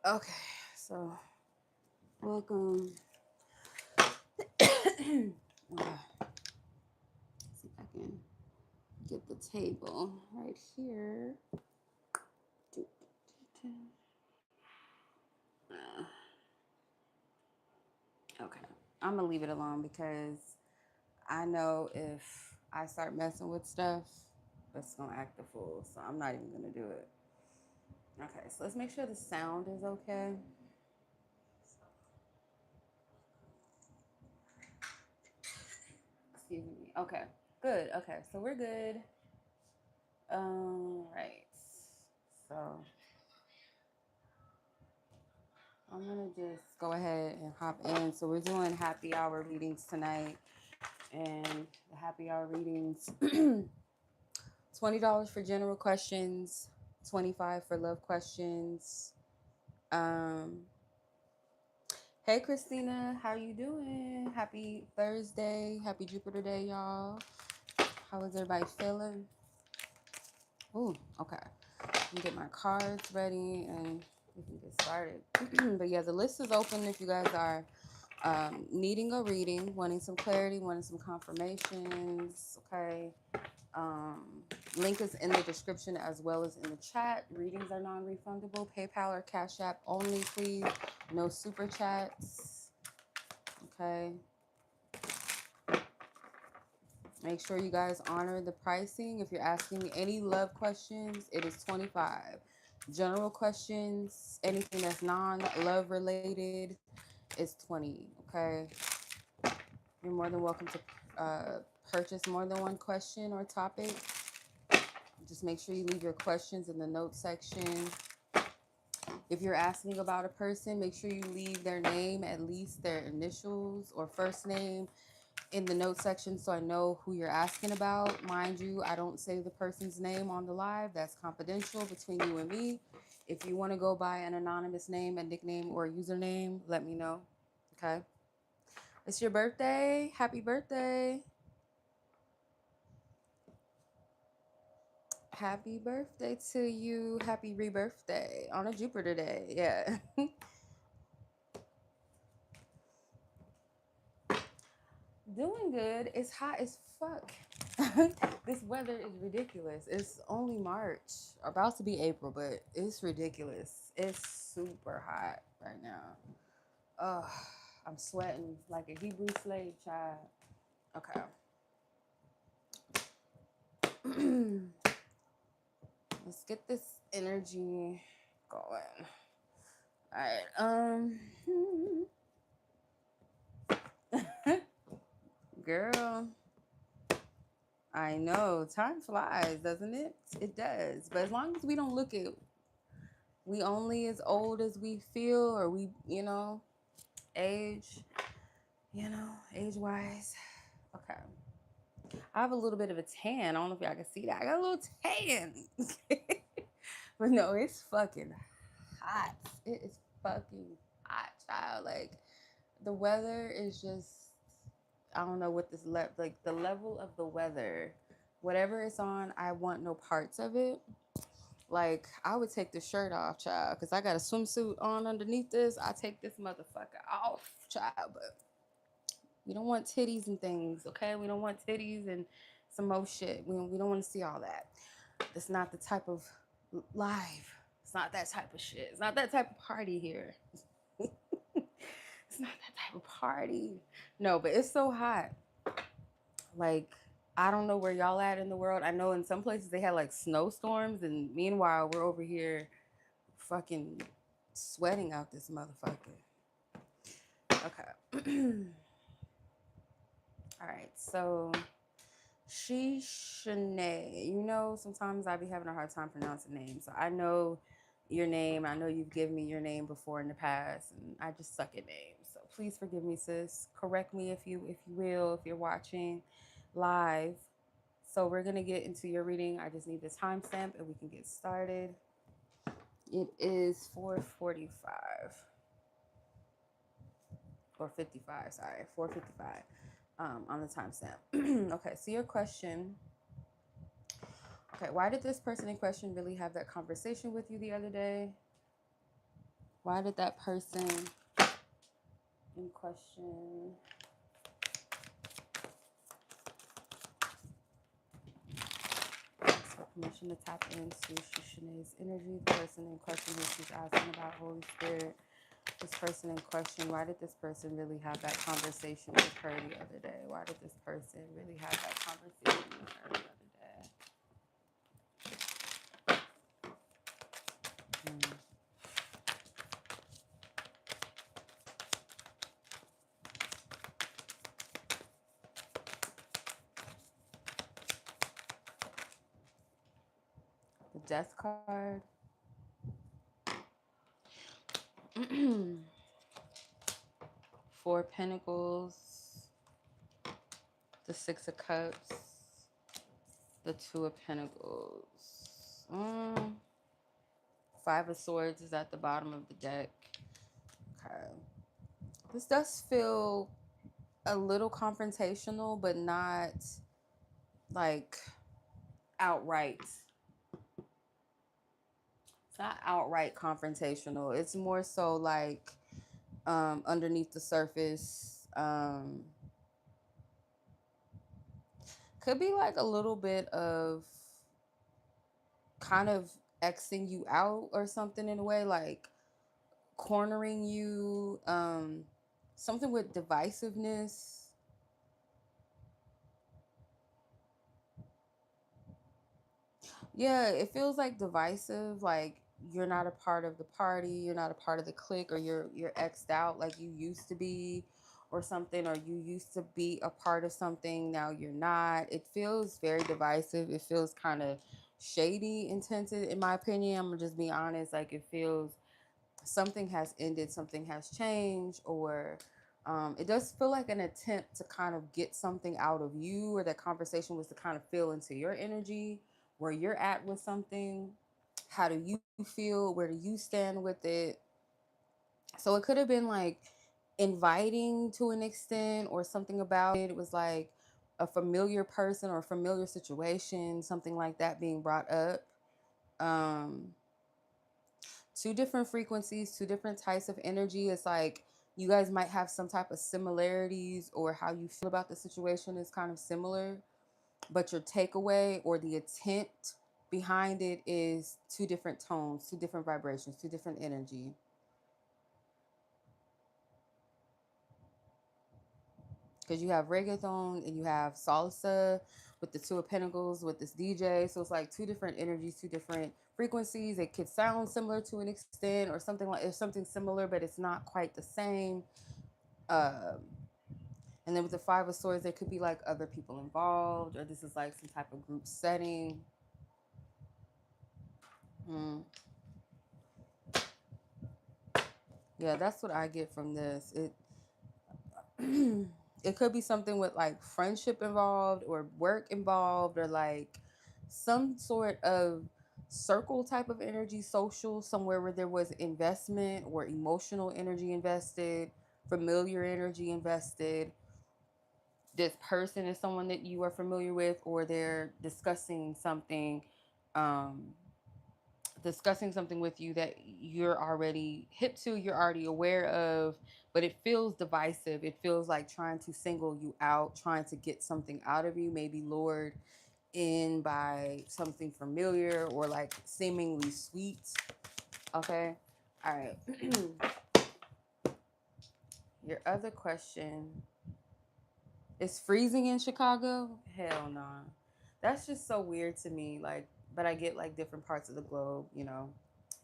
Okay, so welcome. Okay, see if I can get the table right here. Okay, I'm gonna leave it alone because I know if I start messing with stuff, it's gonna act a fool. So I'm not even gonna do it. Okay, so let's make sure the sound is okay. Excuse me. Okay, good. Okay, so we're good. Right. So I'm gonna just go ahead and hop in. So we're doing happy hour readings tonight, and the happy hour readings, $20 for general questions, 25 for love questions. Um, hey Christina, how you doing? Happy Thursday, happy Jupiter Day, y'all. How is everybody feeling? Ooh, okay. Let me get my cards ready and we can get started. But yeah, the list is open if you guys are needing a reading, wanting some clarity, wanting some confirmations. Okay. Um, Link is in the description as well as in the chat. Readings are non-refundable. PayPal or Cash App only, please. No super chats. Okay. Make sure you guys honor the pricing. If you're asking any love questions, it is $25. General questions, anything that's non-love related, is $20. Okay. You're more than welcome to purchase more than one question or topic. Just make sure you leave your questions in the notes section. If you're asking about a person, make sure you leave their name, at least their initials or first name, in the notes section so I know who you're asking about. Mind you, I don't say the person's name on the live. That's confidential between you and me. If you want to go by an anonymous name, a nickname, or a username, let me know. Okay? It's your birthday. Happy birthday. Happy birthday to you. Happy rebirthday on a Jupiter day. Yeah. Doing good. It's hot as fuck. This weather is ridiculous. It's only March, about to be April, but it's ridiculous. It's super hot right now. Ugh, I'm sweating like a Hebrew slave child. Okay. Let's get this energy going. All right. Girl, I know time flies, doesn't it? It does. But as long as we don't look at we only as old as we feel, or we, age, age wise. Okay. I have a little bit of a tan. I don't know if y'all can see that. I got a little tan. But no, it's fucking hot. It is fucking hot, child. Like, the weather is just, I don't know what this like the level of the weather, whatever it's on, I want no parts of it. Like, I would take the shirt off, child, because I got a swimsuit on underneath this. I take this motherfucker off, child. But we don't want titties and things, okay? We don't want titties and some more shit. We don't want to see all that. It's not the type of live. It's not that type of shit. It's not that type of party here. It's not that type of party. No, but it's so hot. Like, I don't know where y'all at in the world. I know in some places they had like snowstorms, and meanwhile we're over here fucking sweating out this motherfucker. Okay. All right, so Sheshaney. Sometimes I be having a hard time pronouncing names. So I know your name. I know you've given me your name before in the past, and I just suck at names. So please forgive me, sis. Correct me if you will, if you're watching live. So we're gonna get into your reading. I just need the timestamp and we can get started. It is 4:45 or 55. Sorry, 4:55 on the timestamp. Okay, so your question. Okay, why did this person in question really have that conversation with you the other day? Why did that person in question ask for permission to tap into Sheshaney's energy? The person in question who she's asking about, Holy Spirit. This person in question, why did this person really have that conversation with her the other day? Why did this person really have that conversation with her the other day? The Death card. Four Pentacles. The Six of Cups. The Two of Pentacles. Five of Swords is at the bottom of the deck. Okay. This does feel a little confrontational, but not like outright. It's not outright confrontational. It's more so like underneath the surface. Could be like a little bit of kind of Xing you out or something in a way, like cornering you. Something with divisiveness. Yeah, it feels like divisive, like you're not a part of the party, you're not a part of the clique, or you're X'd out like you used to be or something, or you used to be a part of something, now you're not. It feels very divisive. It feels kind of shady, intented, in my opinion. I'm gonna just be honest. Like it feels something has ended, something has changed, or it does feel like an attempt to kind of get something out of you, or that conversation was to kind of feel into your energy, where you're at with something. How do you feel? Where do you stand with it? So it could have been like inviting to an extent, or something about it. It was like a familiar person or a familiar situation, something like that being brought up. Um, Two different frequencies, two different types of energy. It's like you guys might have some type of similarities, or how you feel about the situation is kind of similar, but your takeaway or the intent behind it is two different tones, two different vibrations, two different energy. Because you have reggaeton and you have salsa with the Two of Pentacles with this DJ. So it's like two different energies, two different frequencies. It could sound similar to an extent, or something like it's something similar, but it's not quite the same. Um, and then with the Five of Swords, there could be like other people involved, or this is like some type of group setting. Yeah, that's what I get from this. It could be something with like friendship involved, or work involved, or like some sort of circle type of energy, social, somewhere where there was investment or emotional energy invested, familiar energy invested. This person is someone that you are familiar with, or they're um, discussing something with you that you're already hip to, you're already aware of, but it feels divisive. It feels like trying to single you out, trying to get something out of you, maybe lured in by something familiar or like seemingly sweet. Okay. All right. Your other question is freezing in Chicago? Hell nah. That's just so weird to me. Like, but I get like different parts of the globe, you know.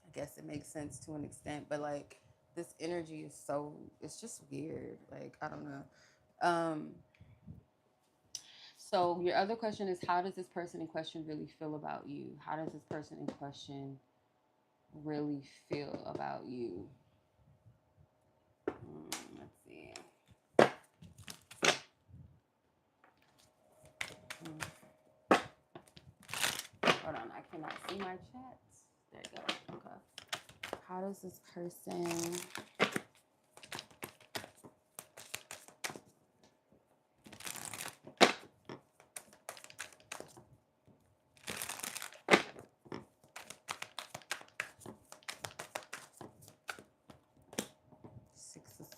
I guess it makes sense to an extent, but like this energy is so, it's just weird. Like, I don't know. So your other question is, how does this person in question really feel about you? How does this person in question really feel about you? Let's see. Hold on, I cannot see my chat. There you go. Okay. How does this person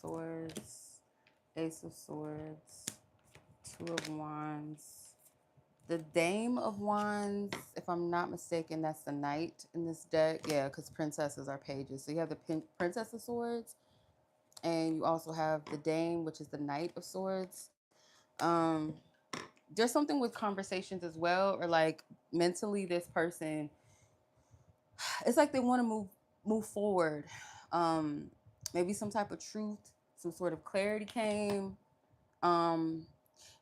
Swords, Ace of Swords, Two of Wands, the Dame of Wands. If I'm not mistaken, that's the Knight in this deck. Yeah, because princesses are pages. So you have the Princess of Swords, and you also have the Dame, which is the Knight of Swords. There's something with conversations as well, or like mentally, this person, it's like they want to move forward. Um, Maybe some type of truth, some sort of clarity came. Um,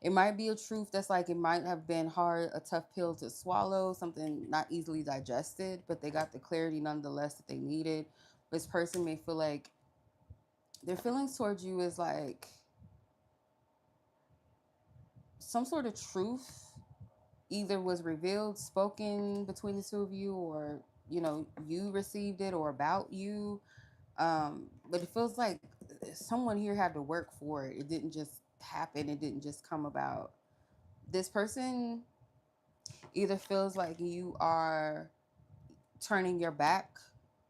it might be a truth that's like it might have been hard, a tough pill to swallow, something not easily digested, but they got the clarity nonetheless that they needed. This person may feel like their feelings towards you is like some sort of truth either was revealed, spoken between the two of you, or you received it, or about you. But it feels like someone here had to work for it. It didn't just happen. It didn't just come about. This person either feels like you are turning your back,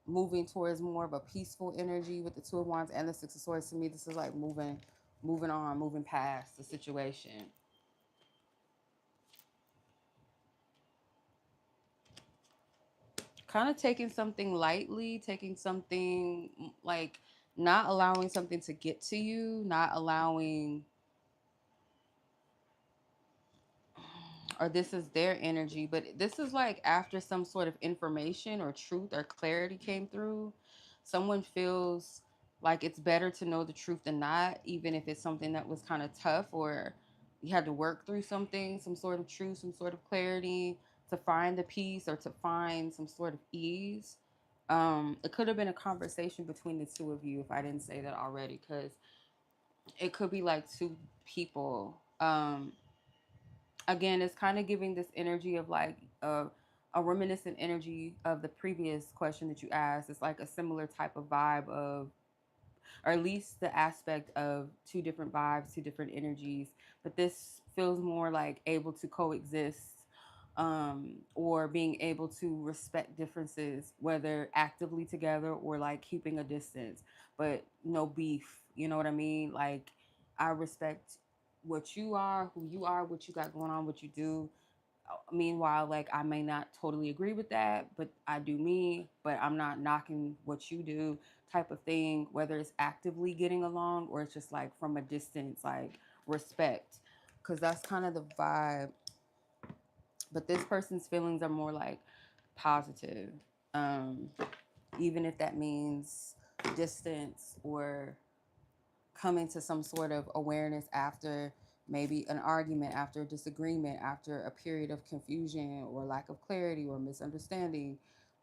moving towards more of a peaceful energy with the Two of Wands and the Six of Swords. To me, this is like moving on, moving past the situation. Kind of taking something lightly, taking something like not allowing something to get to you, not allowing, or this is their energy, but this is like after some sort of information or truth or clarity came through, someone feels like it's better to know the truth than not, even if it's something that was kind of tough, or you had to work through something, some sort of truth, some sort of clarity to find the peace or to find some sort of ease. It could have been a conversation between the two of you if I didn't say that already, because it could be like two people. Again, it's kind of giving this energy of like a reminiscent energy of the previous question that you asked. It's like a similar type of vibe of, or at least the aspect of two different vibes, two different energies. But this feels more like able to coexist, or being able to respect differences, whether actively together or like keeping a distance, but no beef. You know what I mean? Like, I respect what you are, who you are, what you got going on, what you do. Meanwhile, like, I may not totally agree with that, but I do me, but I'm not knocking what you do, type of thing, whether it's actively getting along or it's just like from a distance, like respect. Because that's kind of the vibe. But this person's feelings are more like positive, um, even if that means distance or coming to some sort of awareness after maybe an argument, after a disagreement, after a period of confusion or lack of clarity or misunderstanding.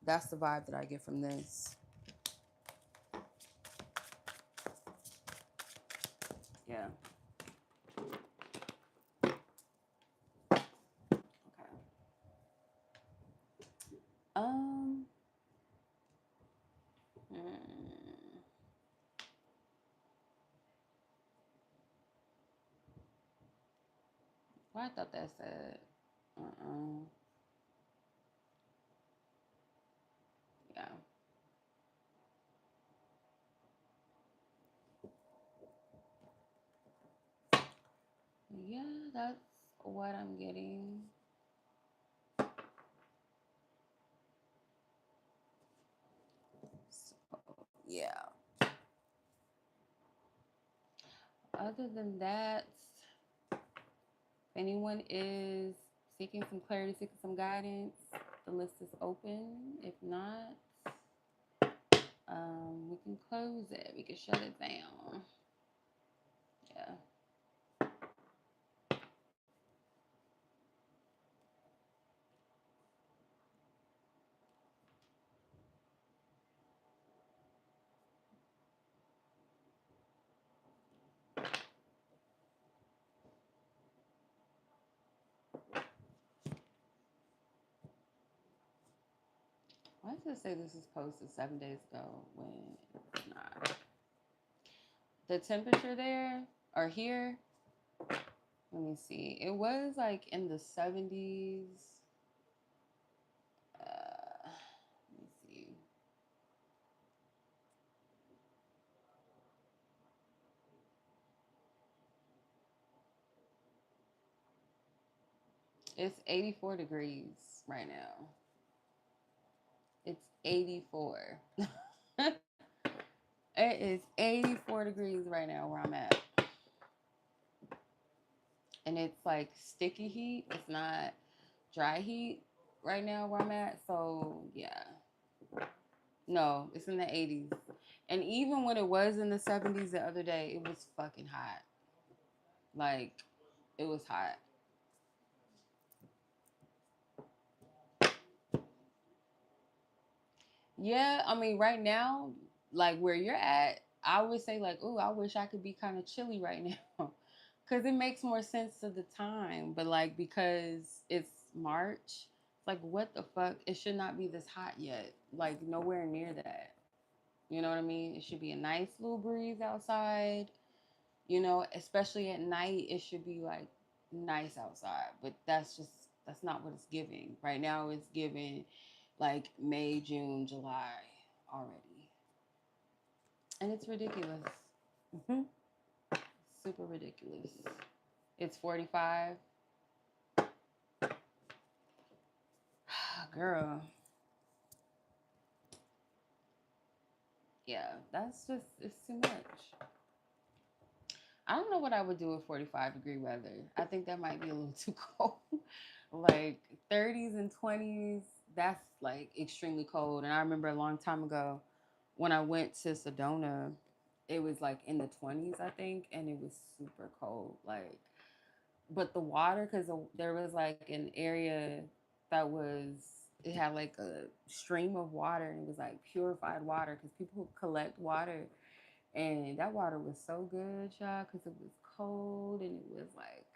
That's the vibe that I get from this. Yeah. Okay. Um. hmm. Well, I thought that said. Uh. Yeah. Yeah. That's what I'm getting. So, yeah. Other than that, if anyone is seeking some clarity, seeking some guidance, the list is open. If not, we can close it. We can shut it down. Yeah. Why does it say this is posted 7 days ago when it's not? The temperature there or here, let me see. It was like in the 70s. Let me see. It's 84 degrees right now. It's 84. It is 84 degrees right now where I'm at. And it's like sticky heat. It's not dry heat right now where I'm at. So, yeah. No, it's in the 80s. And even when it was in the 70s the other day, it was fucking hot. Like, it was hot. Yeah, I mean, right now, like where you're at, I would say like, "Ooh, I wish I could be kind of chilly right now," because it makes more sense to the time. But like because it's March, it's like what the fuck? It should not be this hot yet. Like nowhere near that. You know what I mean? It should be a nice little breeze outside. You know, especially at night, it should be like nice outside. But that's not what it's giving. Right now, it's giving like May, June, July already. And it's ridiculous. Hmm. Super ridiculous. It's 45. Girl, yeah, it's too much. I don't know what I would do with 45-degree weather. I think that might be a little too cold. Like 30s and 20s, that's like extremely cold. And I remember a long time ago when I went to Sedona, it was like in the 20s, I think, and it was super cold. Like, but the water, because there was like an area that was, it had like a stream of water and it was like purified water because people collect water. And that water was so good, y'all, because it was cold and it was like,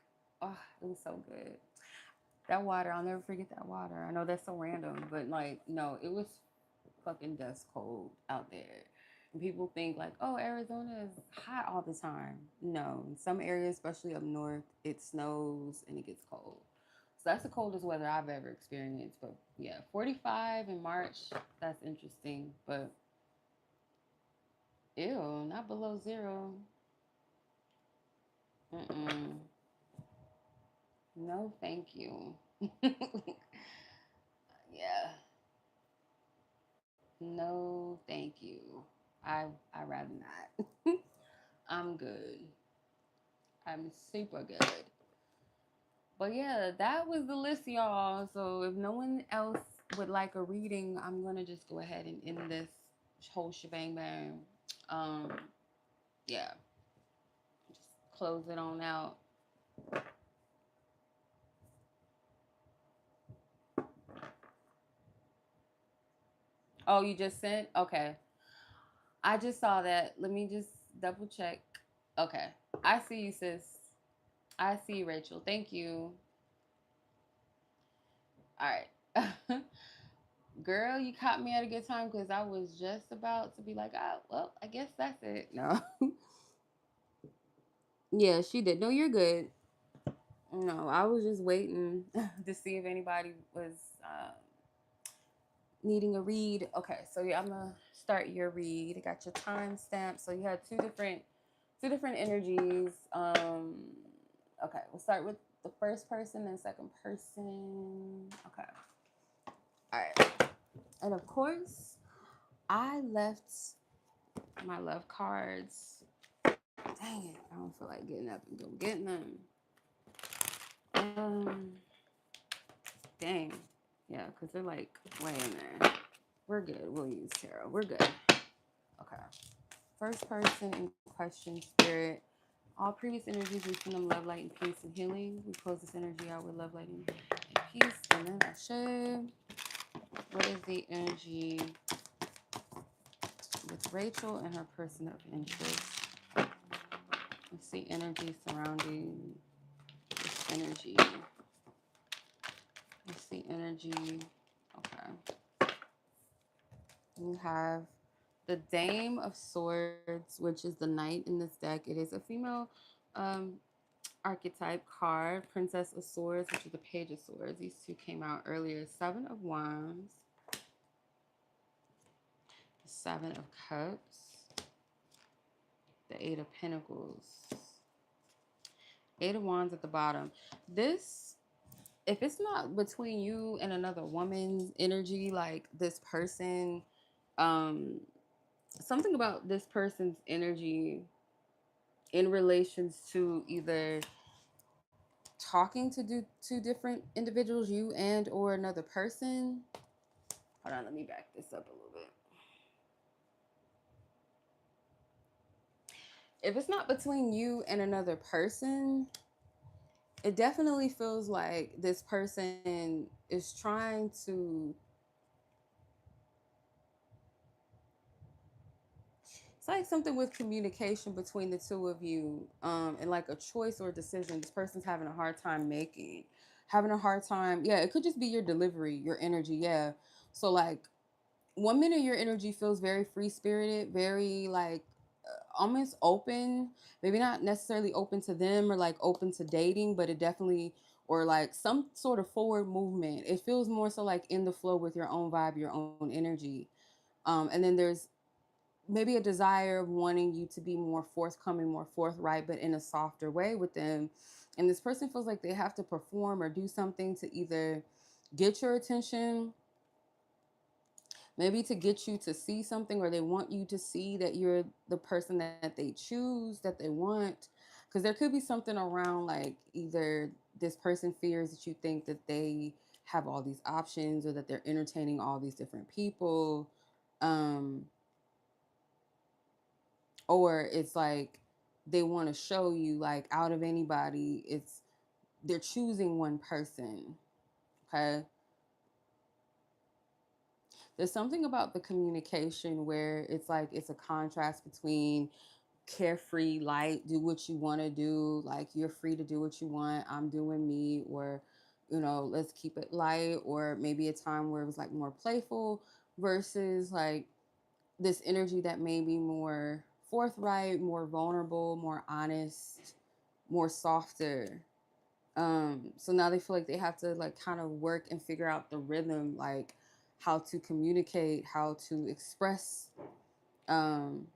oh, it was so good. That water, I'll never forget that water. I know that's so random, but like, no, it was fucking dust cold out there. And people think like, oh, Arizona is hot all the time. No, in some areas, especially up north, it snows and it gets cold. So that's the coldest weather I've ever experienced. But yeah, 45 in March, that's interesting. But ew, not below zero. Mm-mm. No, thank you. Yeah. No, thank you. I rather not. I'm good. I'm super good. But yeah, that was the list, y'all. So if no one else would like a reading, I'm gonna just go ahead and end this whole shebang bang. Um, yeah, just close it on out. Oh, you just sent? Okay. I just saw that. Let me just double check. Okay. I see you, sis. I see you, Rachel. Thank you. All right. Girl, you caught me at a good time because I was just about to be like, oh, well, I guess that's it. No. Yeah, she did. No, you're good. No, I was just waiting to see if anybody was needing a read. Okay, so yeah, I'm gonna start your read. I got your timestamp. So you had two different energies. Okay, we'll start with the first person and second person. Okay. All right. And of course, I left my love cards. Dang it. I don't feel like getting up and go getting them. Um, dang. Yeah, because they're like way in there. We're good. We'll use tarot. We're good. Okay. First person in question, spirit. All previous energies, we send them love, light, and peace and healing. We close this energy out with love, light, and peace. And then I should. What is the energy with Rachel and her person of interest? Let's see energy surrounding this energy. Let's see energy. Okay. You have the Dame of Swords, which is the knight in this deck. It is a female um, archetype card. Princess of Swords, which is the Page of Swords. These two came out earlier. Seven of Wands. The Seven of Cups. The Eight of Pentacles. Eight of Wands at the bottom. This if it's not between you and another woman's energy, like this person, um, something about this person's energy in relations to either talking to do two different individuals, you and or another person. Hold on, let me back this up a little bit. If it's not between you and another person, it definitely feels like this person is trying to, it's like something with communication between the two of you, and like a choice or decision this person's having a hard time making, having a hard time. Yeah, it could just be your delivery, your energy. Yeah, so like one minute your energy feels very free spirited, very like almost open, maybe not necessarily open to them or like open to dating, but it definitely, or like some sort of forward movement. It feels more so like in the flow with your own vibe, your own energy. And then there's maybe a desire of wanting you to be more forthcoming, more forthright, but in a softer way with them. And this person feels like they have to perform or do something to either get your attention, maybe to get you to see something, or they want you to see that you're the person that they choose, that they want. Because there could be something around like either this person fears that you think that they have all these options or that they're entertaining all these different people. Um, or it's like they want to show you like out of anybody, it's they're choosing one person. Okay. There's something about the communication where it's like it's a contrast between carefree, light, do what you want to do, like you're free to do what you want, I'm doing me, or let's keep it light, or maybe a time where it was like more playful versus like this energy that may be more forthright, more vulnerable, more honest, more softer. So now they feel like they have to like kind of work and figure out the rhythm, like how to communicate, how to express, um,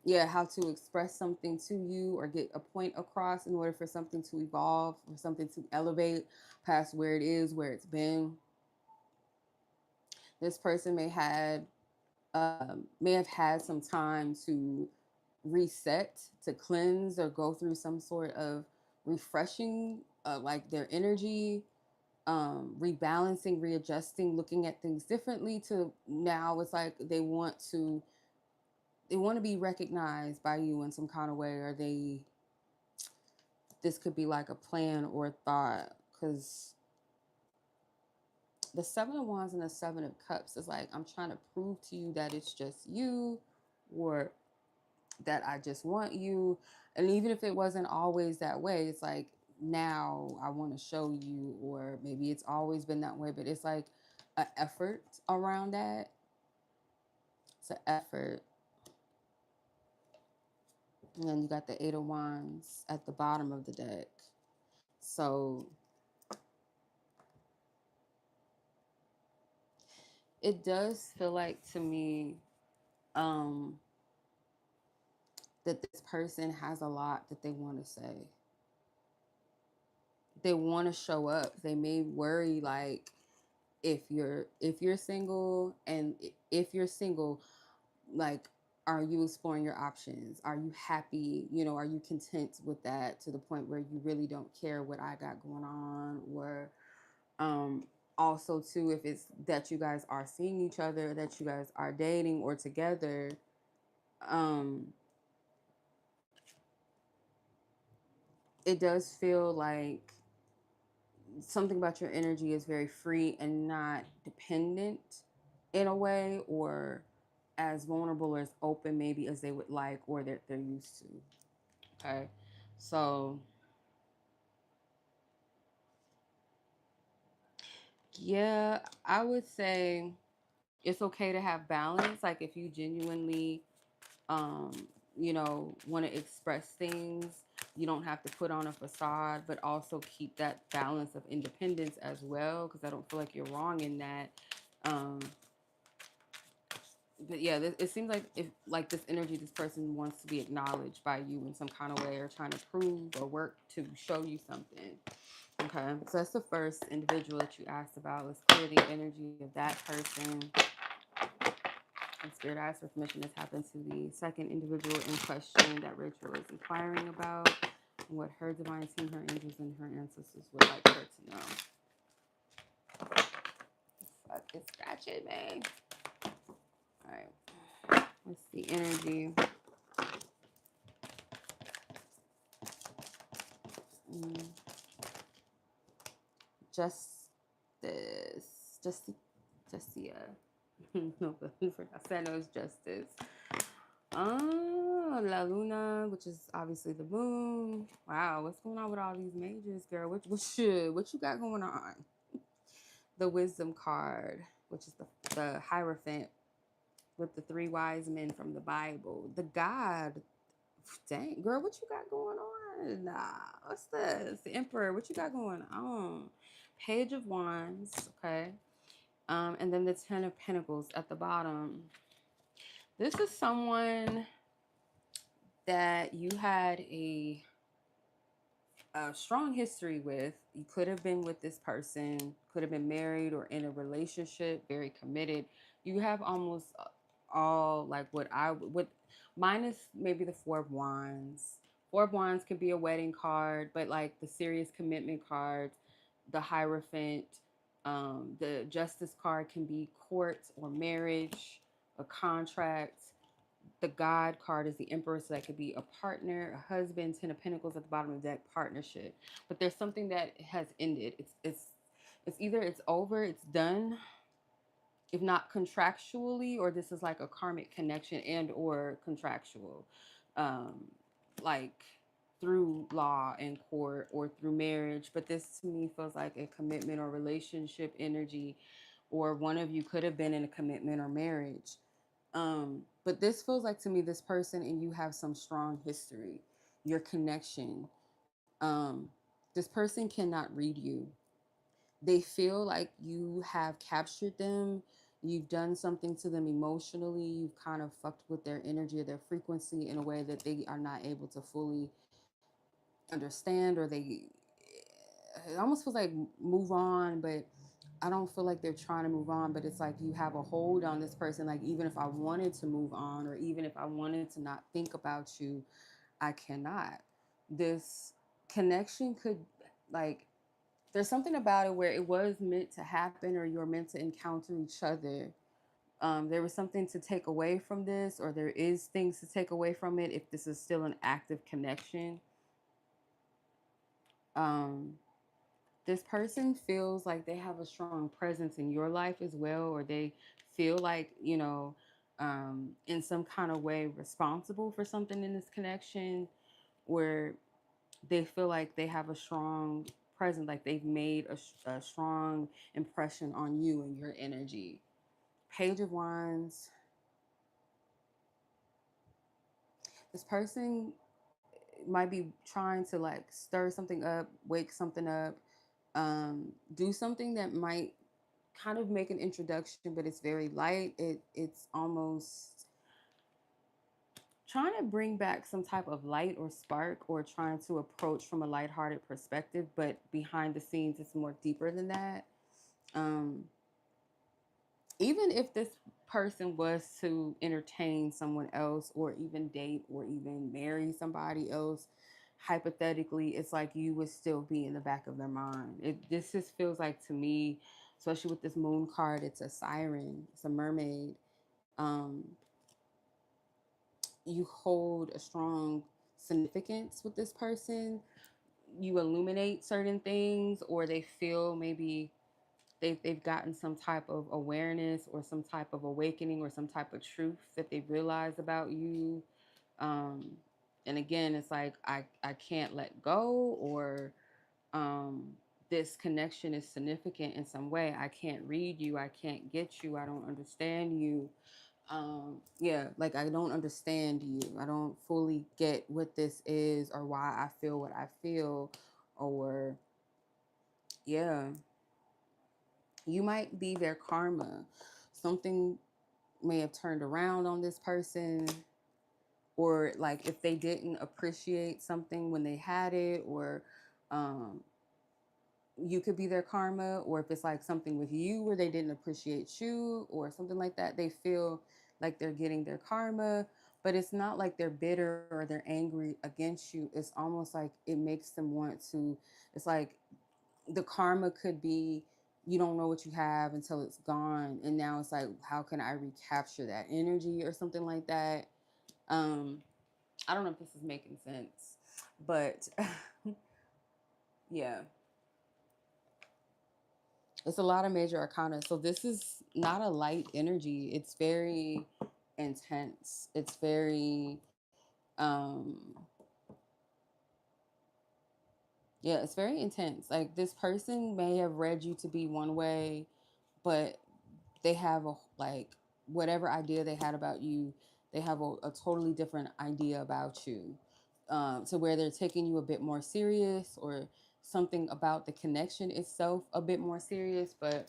yeah, how to express something to you or get a point across in order for something to evolve or something to elevate past where it is, where it's been. This person may have had some time to reset, to cleanse, or go through some sort of refreshing, like their energy, rebalancing, readjusting, looking at things differently. To now, it's like they want to be recognized by you in some kind of way, or this could be like a plan or a thought, because the Seven of Wands and the Seven of Cups is like, I'm trying to prove to you that it's just you, or that I just want you. And even if it wasn't always that way, it's like now I want to show you, or maybe it's always been that way, but it's like an effort around that. It's an effort. And then you got the Eight of Wands at the bottom of the deck. So it does feel like to me, um, that this person has a lot that they want to say. They want to show up. They may worry like if you're single, and if you're single, like, are you exploring your options? Are you happy? Are you content with that to the point where you really don't care what I got going on? Or um also too, if it's that you guys are seeing each other, that you guys are dating or together, um it does feel like something about your energy is very free and not dependent in a way, or as vulnerable or as open maybe as they would like, or that they're used to. Okay. So yeah, I would say it's okay to have balance. Like if you genuinely um, want to express things, you don't have to put on a facade, but also keep that balance of independence as well, because I don't feel like you're wrong in that. Um, but yeah, it seems like if like this energy, this person wants to be acknowledged by you in some kind of way, or trying to prove or work to show you something. Okay, so that's the first individual that you asked about. Let's clear the energy of that person. And Spirit asked for permission to tap into the second individual in question that Rachel is inquiring about, and what her divine team, her angels, and her ancestors would like her to know. Fuck, it's scratching, man. All right, what's the energy? Mm. Justia. No, but I said no, it's justice. La Luna, which is obviously the moon. Wow, what's going on with all these majors, girl? What you got going on? The wisdom card, which is the Hierophant with the three wise men from the Bible. The God. Dang, girl, what you got going on? Nah, what's this? The Emperor, what you got going on? Page of Wands, okay. And then the Ten of Pentacles at the bottom. This is someone that you had a strong history with. You could have been with this person, could have been married or in a relationship, very committed. You have almost all like what I would, minus maybe the Four of Wands. Four of Wands could be a wedding card, but like the serious commitment cards, the Hierophant, the Justice card can be court or marriage, a contract. The God card is the Emperor, so that could be a partner, a husband. Ten of Pentacles at the bottom of the deck, partnership. But there's something that has ended. It's either it's over, it's done, if not contractually, or this is like a karmic connection and or contractual, um, like through law and court or through marriage. But this to me feels like a commitment or relationship energy, or one of you could have been in a commitment or marriage. But this feels like to me this person and you have some strong history, your connection. This person cannot read you. They feel like you have captured them. You've done something to them emotionally. You've kind of fucked with their energy or their frequency in a way that they are not able to fully understand, or it almost feels like move on, but I don't feel like they're trying to move on, but it's like you have a hold on this person. Like, even if I wanted to move on, or even if I wanted to not think about you, I cannot. This connection could, like, there's something about it where it was meant to happen, or you're meant to encounter each other. There was something to take away from this, or there is things to take away from it if this is still an active connection. Um, this person feels like they have a strong presence in your life as well, or they feel like, in some kind of way responsible for something in this connection, where they feel like they have a strong presence, like they've made a strong impression on you and your energy. Page of Wands. This person might be trying to like stir something up, wake something up, do something that might kind of make an introduction, but it's very light. It's almost trying to bring back some type of light or spark, or trying to approach from a lighthearted perspective, but behind the scenes it's more deeper than that. Um, Even if this person was to entertain someone else, or even date, or even marry somebody else, hypothetically, it's like you would still be in the back of their mind. This just feels like, to me, especially with this moon card, it's a siren, it's a mermaid. um you hold a strong significance with this person. You illuminate certain things, or they feel maybe they've gotten some type of awareness, or some type of awakening, or some type of truth that they realize about you. um and again, it's like I can't let go, or um this connection is significant in some way. I can't read you, I can't get you, I don't understand you. Yeah, like I don't understand you, I don't fully get what this is, or why I feel what I feel. Or yeah, you might be their karma. Something may have turned around on this person, or like if they didn't appreciate something when they had it, or um you could be their karma, or if it's like something with you where they didn't appreciate you or something like that, they feel like they're getting their karma. But it's not like they're bitter or they're angry against you. It's almost like it makes them want to, it's like the karma could be you don't know what you have until it's gone, and now it's like, how can I recapture that energy or something like that. um I don't know if this is making sense, but yeah, it's a lot of major arcana. So this is not a light energy. It's very intense. It's very yeah, it's very intense. Like this person may have read you to be one way, but they have a like whatever idea they had about you, they have a totally different idea about you, to where they're taking you a bit more serious, or something about the connection itself a bit more serious. But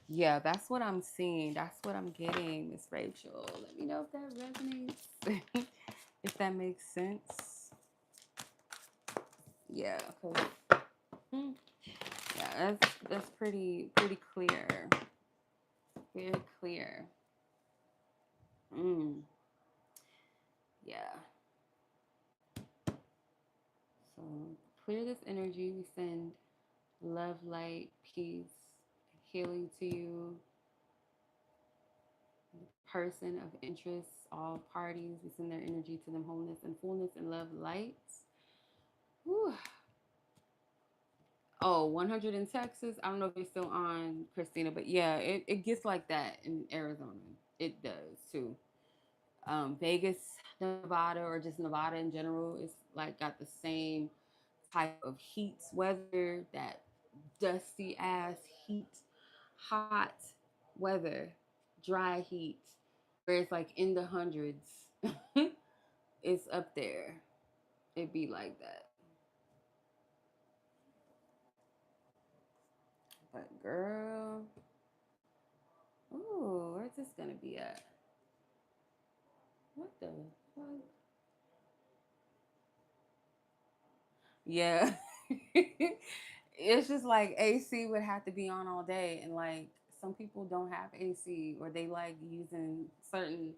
yeah, that's what I'm seeing. That's what I'm getting, Miss Rachel. Let me know if that resonates, if that makes sense. Yeah, because yeah, that's pretty clear. Very clear. Mm, yeah. So clear this energy. We send love, light, peace, healing to you, person of interest, all parties. We send their energy to them, wholeness and fullness and love, light. Whew. Oh, 100 in Texas. I don't know if you're still on, Christina, but yeah, it gets like that in Arizona. It does too. Vegas, Nevada, or just Nevada in general, is like got the same type of heat weather, that dusty ass heat, hot weather, dry heat, where it's like in the hundreds. It's up there. It be like that. But girl, ooh, where's this gonna be at? What the fuck? Yeah. It's just like AC would have to be on all day, and like some people don't have AC, or they like using certain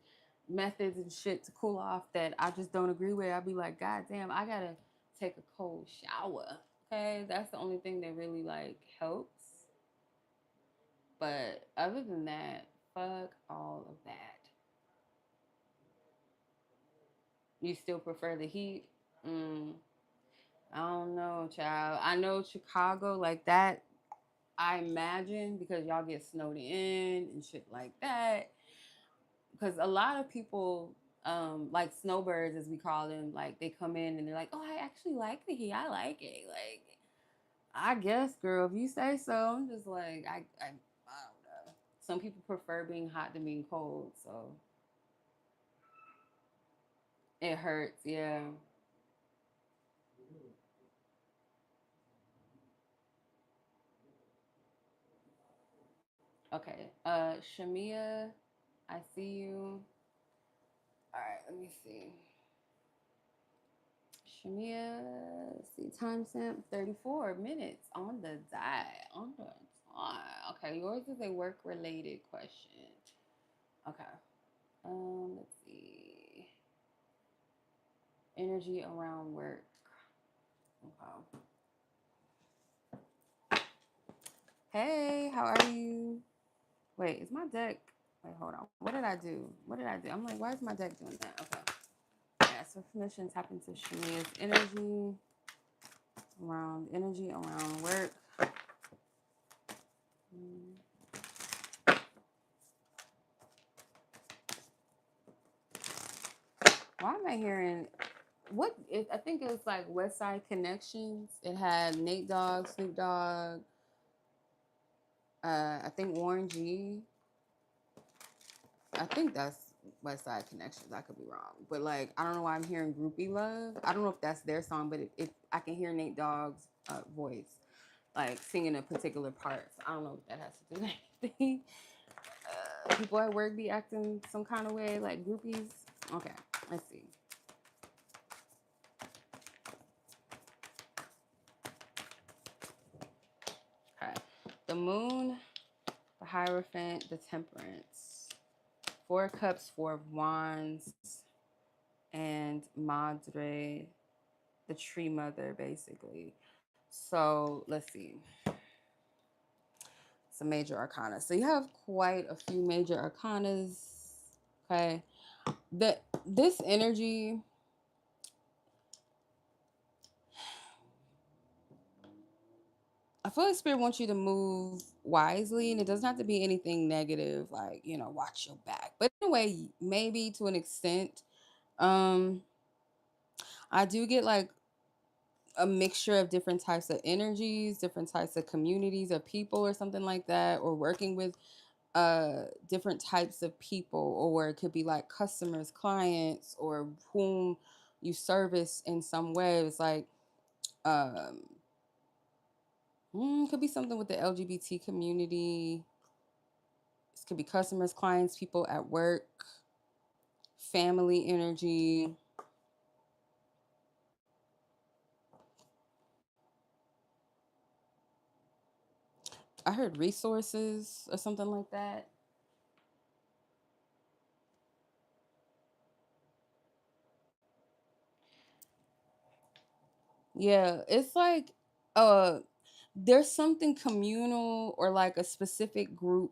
methods and shit to cool off that I just don't agree with. I'd be like, God damn, I gotta take a cold shower. Okay, that's the only thing that really like helps. But other than that, fuck all of that. You still prefer the heat? Mm, I don't know, child. I know Chicago like that. I imagine because y'all get snowed in and shit like that. Because a lot of people, like snowbirds as we call them, like they come in and they're like, "Oh, I actually like the heat. I like it." Like, I guess, girl, if you say so. I'm just like, I don't know. Some people prefer being hot than being cold, so it hurts. Yeah. Okay. Shamia, I see you. All right. Let me see. Shamia, let's see, timestamp 34 minutes on the dot. On the dot. Okay, yours is a work related question. Okay. Let's see. Energy around work. Okay. Hey, how are you? Wait, is my deck? Wait, hold on. What did I do? What did I do? I'm like, why is my deck doing that? Okay. Yeah, so permission tap into Shamia's energy around work. Mm. Why am I hearing I think it was like West Side Connections. It had Nate Dogg, Snoop Dogg, I think Warren G. I think that's West Side Connections. I could be wrong, but like I don't know why I'm hearing Groupie Love. I don't know if that's their song, but if I can hear Nate Dogg's voice, like singing a particular part. So I don't know if that has to do with anything. People at work be acting some kind of way, like groupies. Okay, let's see. the moon, the Hierophant, the Temperance, Four of Cups, Four of Wands, and Madre, the tree mother, basically. So let's see. It's a major arcana. So you have quite a few major arcanas. Okay. This energy, I feel like Spirit wants you to move wisely, and it doesn't have to be anything negative, like, watch your back. But in a way, maybe to an extent, um, I do get like a mixture of different types of energies, different types of communities of people, or something like that, or working with different types of people, or it could be like customers, clients, or whom you service in some way. It's like um could be something with the LGBT community. This could be customers, clients, people at work, family energy. I heard resources or something like that. Yeah, it's like uh there's something communal or like a specific group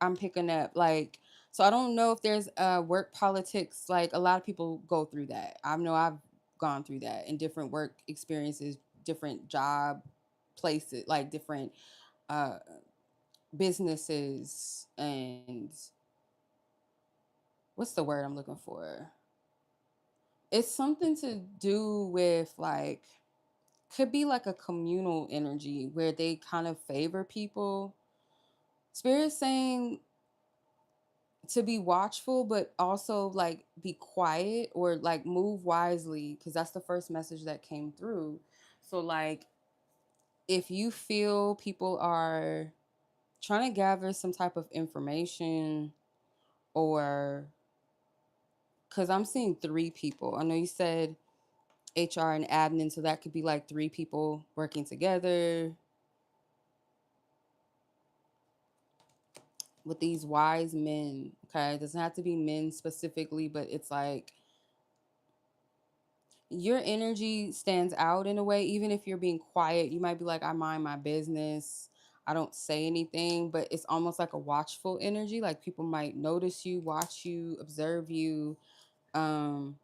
I'm picking up. Like, so I don't know if there's work politics. Like, a lot of people go through that. I know I've gone through that in different work experiences, different job places, like different uh businesses, and what's the word I'm looking for? It's something to do with like, could be like a communal energy where they kind of favor people. Spirit saying to be watchful, but also like be quiet or like move wisely, because that's the first message that came through. So like, if you feel people are trying to gather some type of information, or because I'm seeing three people. I know you said HR and admin, so that could be like three people working together with these wise men. Okay, it doesn't have to be men specifically, but it's like your energy stands out in a way. Even if you're being quiet, you might be like, I mind my business, I don't say anything, but it's almost like a watchful energy. Like, people might notice you, watch you, observe you. um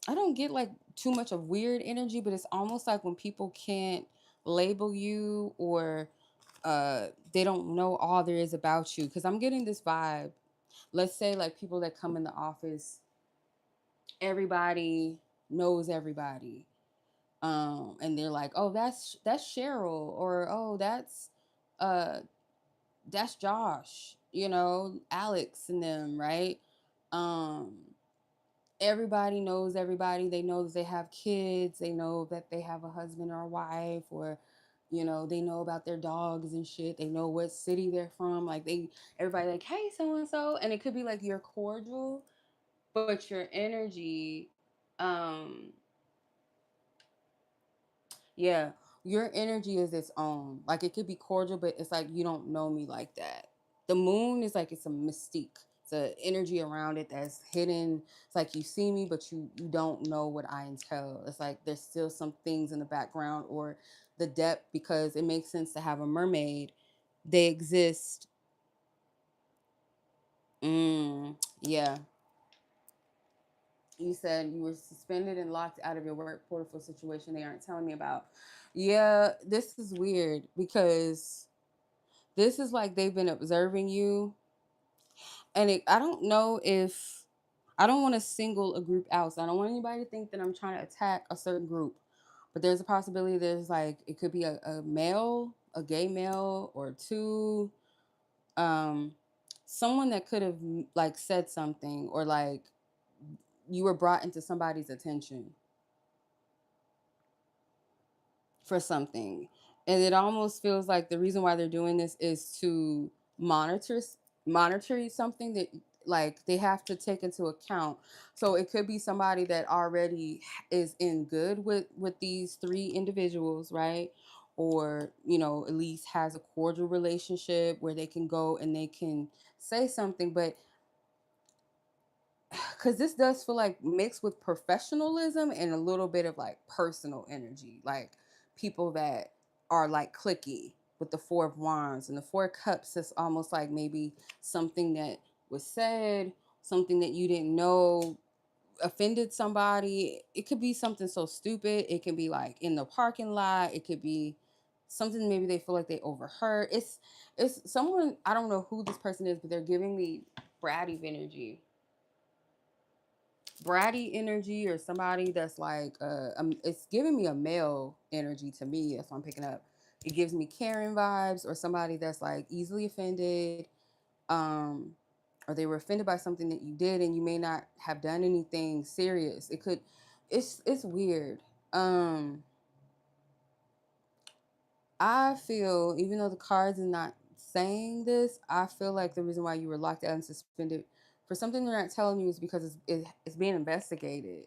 I don't get like too much of weird energy, but it's almost like when people can't label you, or they don't know all there is about you. Because I'm getting this vibe. Let's say like people that come in the office, everybody knows everybody. And they're like, oh, that's Cheryl, or oh, uh that's Josh, Alex and them, right? um Everybody knows everybody. They know that they have kids. They know that they have a husband or a wife, or they know about their dogs and shit. They know what city they're from. Like, everybody like, hey, so and so, and it could be like you're cordial, but your energy, um, yeah, your energy is its own. Like, it could be cordial, but it's like you don't know me like that. The moon is like, it's a mystique. It's an energy around it that's hidden. It's like you see me, but you don't know what I entail. It's like there's still some things in the background, or the depth, because it makes sense to have a mermaid. They exist. Yeah. You said you were suspended and locked out of your work portal for a situation they aren't telling me about. Yeah, this is weird, because this is like they've been observing you, and I don't know if I don't want to single a group out. So I don't want anybody to think that I'm trying to attack a certain group, but there's a possibility. There's like, it could be a male, a gay male, or two, um, someone that could have like said something, or like you were brought into somebody's attention for something. And it almost feels like the reason why they're doing this is to monitor monitor something that, like, they have to take into account. So it could be somebody that already is in good with these three individuals, right? or, at least has a cordial relationship where they can go and they can say something. But because this does feel like mixed with professionalism and a little bit of like personal energy, like people that are like clicky with the Four of Wands and the Four of Cups. Is almost like maybe something that was said, something that you didn't know offended somebody. It could be something so stupid. It can be like in the parking lot. It could be something maybe they feel like they overheard. It's someone, I don't know who this person is, but they're giving me bratty energy. Bratty energy, or somebody that's like it's giving me a male energy to me. That's what I'm picking up. It gives me Karen vibes, or somebody that's like easily offended, um or they were offended by something that you did and you may not have done anything serious. It could, it's weird. um I feel, even though the cards are not saying this, I feel like the reason why you were locked out and suspended for something they're not telling you is because it's being investigated.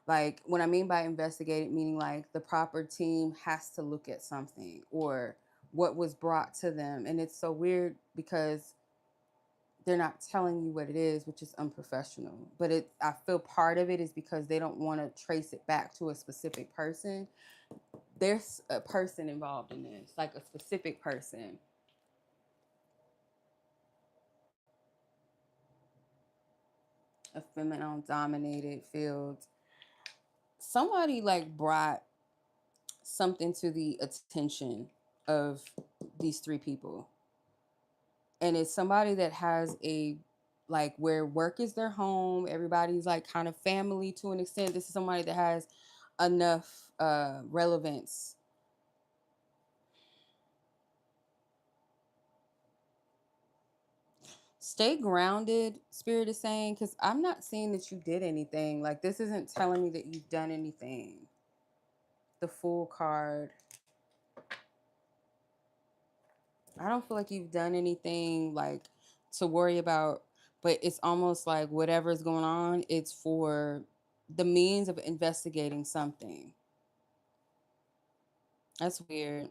Like, what I mean by investigated, meaning like the proper team has to look at something or what was brought to them. And it's so weird because they're not telling you what it is, which is unprofessional. But I feel part of it is because they don't want to trace it back to a specific person. There's a person involved in this, like a specific person. A feminine dominated field. Somebody like brought something to the attention of these three people. And it's somebody that has a, like, where work is their home, everybody's like kind of family to an extent. This is somebody that has enough relevance. Stay grounded, Spirit is saying, because I'm not seeing that you did anything. Like, this isn't telling me that you've done anything. The Fool card. I don't feel like you've done anything like to worry about, but it's almost like whatever's going on, it's for the means of investigating something. That's weird.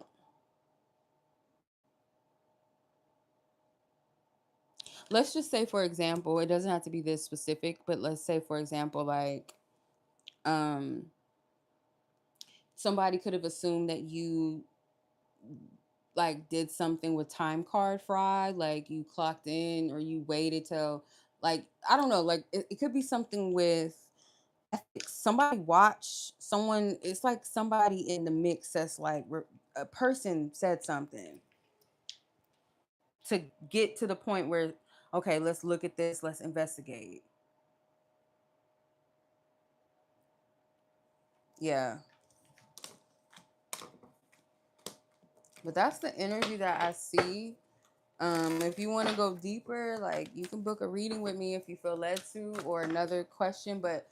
Let's just say, for example, it doesn't have to be this specific, but let's say, for example, like, um, somebody could have assumed that you like did something with time card fraud, like you clocked in or you waited till, like, I don't know, like it could be something with ethics. Somebody watch someone, it's like somebody in the mix that's like a person said something to get to the point where, okay, let's look at this, let's investigate. Yeah. But that's the energy that I see. If you want to go deeper, like, you can book a reading with me if you feel led to, or another question. But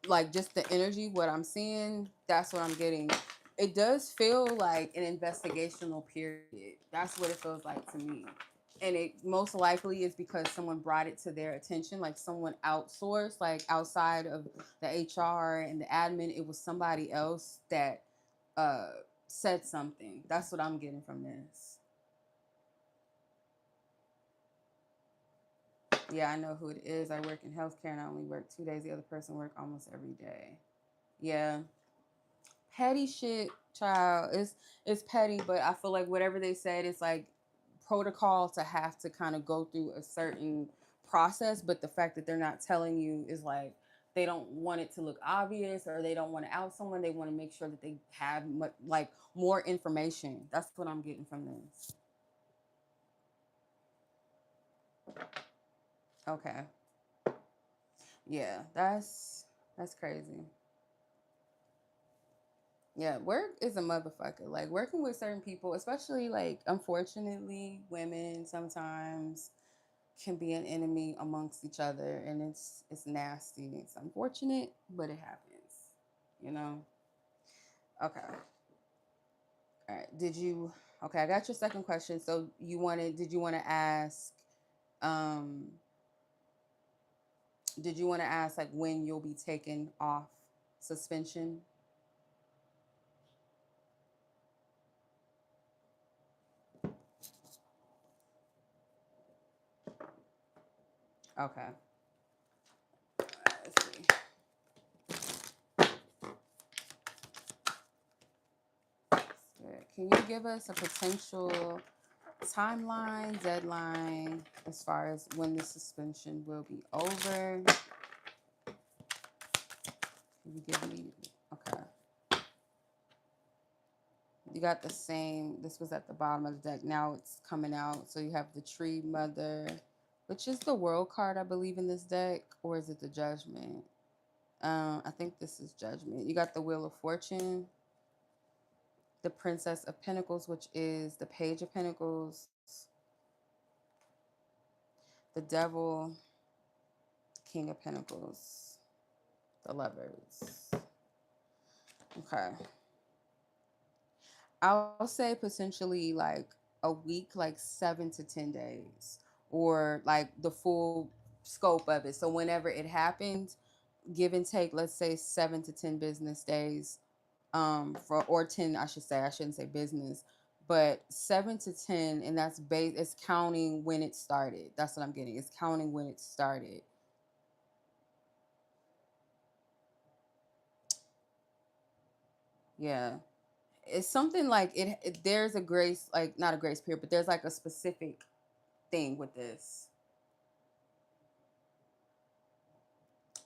like, just the energy, what I'm seeing, that's what I'm getting. It does feel like an investigational period. That's what it feels like to me. And it most likely is because someone brought it to their attention, like someone outsourced, like outside of the HR and the admin. It was somebody else that uh, said something. That's what I'm getting from this. Yeah, I know who it is. I work in healthcare and I only work 2 days. The other person work almost every day. Yeah. Petty shit, child. It's petty, but I feel like whatever they said, it's like protocol to have to kind of go through a certain process. But the fact that they're not telling you is like they don't want it to look obvious, or they don't want to out someone. They want to make sure that they have like more information. That's what I'm getting from this. Okay. Yeah, that's crazy. Yeah, work is a motherfucker. Like, working with certain people, especially like, unfortunately, women sometimes can be an enemy amongst each other, and it's nasty. It's unfortunate, but it happens. You know. Okay. All right. Did you? Okay, I got your second question. So you wanted? Did you want to ask? Um, did you want to ask like when you'll be taken off suspension? Okay. Let's see. Can you give us a potential timeline, deadline, as far as when the suspension will be over? Can you give me? Okay. You got the same. This was at the bottom of the deck. Now it's coming out. So you have the Tree Mother, which is the World card, I believe, in this deck, or is it the Judgment? I think this is Judgment. You got the Wheel of Fortune, the Princess of Pentacles, which is the Page of Pentacles, the Devil, King of Pentacles, the Lovers. Okay. I'll say potentially like a week, like 7 to 10 days, or like the full scope of it. So whenever it happens, give and take, let's say 7 to 10 business days, for or 10, I should say. I shouldn't say business, but 7 to 10, and that's base. It's counting when it started. That's what I'm getting. It's counting when it started. Yeah. It's something like there's a grace, like not a grace period, but there's like a specific thing with this.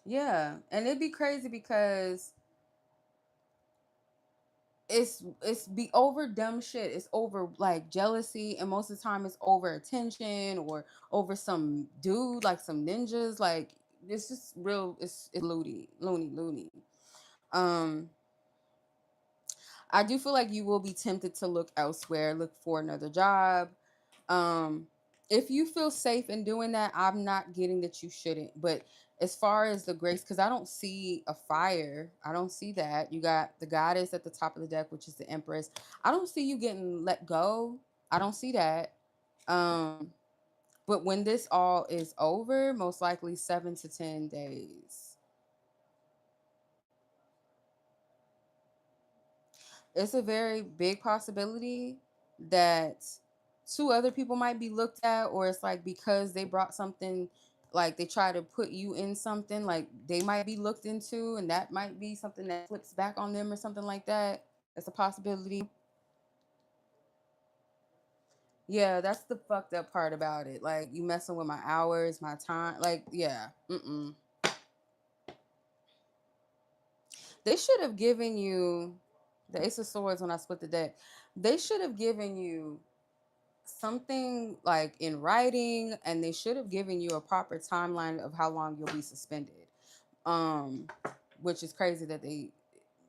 Yeah, and it'd be crazy because it's be over dumb shit. It's over like jealousy, and most of the time it's over attention or over some dude, like some ninjas. Like it's just real. It's loony. Um, I do feel like you will be tempted to look elsewhere, look for another job. Um, if you feel safe in doing that, I'm not getting that you shouldn't. But as far as the grace, because I don't see a fire, I don't see that. You got the goddess at the top of the deck, which is the Empress. I don't see you getting let go. I don't see that. Um, but when this all is over, most likely 7 to 10 days. It's a very big possibility that two other people might be looked at, or it's like because they brought something, like they try to put you in something, like they might be looked into, and that might be something that flips back on them or something like that. That's a possibility. Yeah, that's the fucked up part about it. Like you messing with my hours, my time. Like, yeah. Mm-mm. They should have given you the Ace of Swords when I split the deck. They should have given you something like in writing, and they should have given you a proper timeline of how long you'll be suspended. um which is crazy that they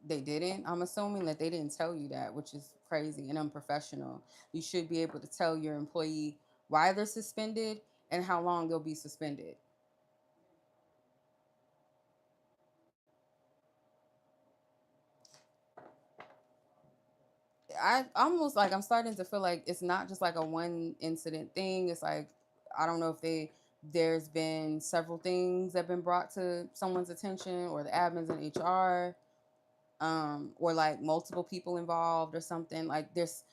didn't. I'm assuming that they didn't tell you that, which is crazy and unprofessional. You should be able to tell your employee why they're suspended and how long they'll be suspended. I almost like I'm starting to feel like it's not just like a one incident thing. It's like I don't know if there's been several things that have been brought to someone's attention, or the admins in HR, or like multiple people involved or something. Like this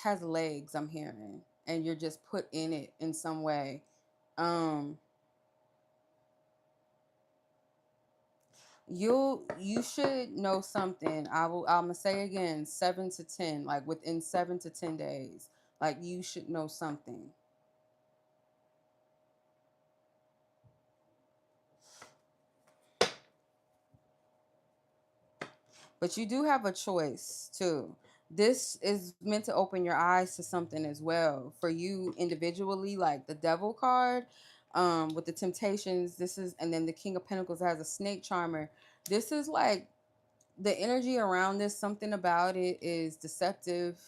has legs, I'm hearing, and you're just put in it in some way. Um, you should know something. I'm gonna say again, 7 to 10, like within 7 to 10 days, like you should know something. But you do have a choice too. This is meant to open your eyes to something as well for you individually, like the Devil card, with the temptations. This is, and then the King of Pentacles has a snake charmer. This is like the energy around this. Something about it is deceptive,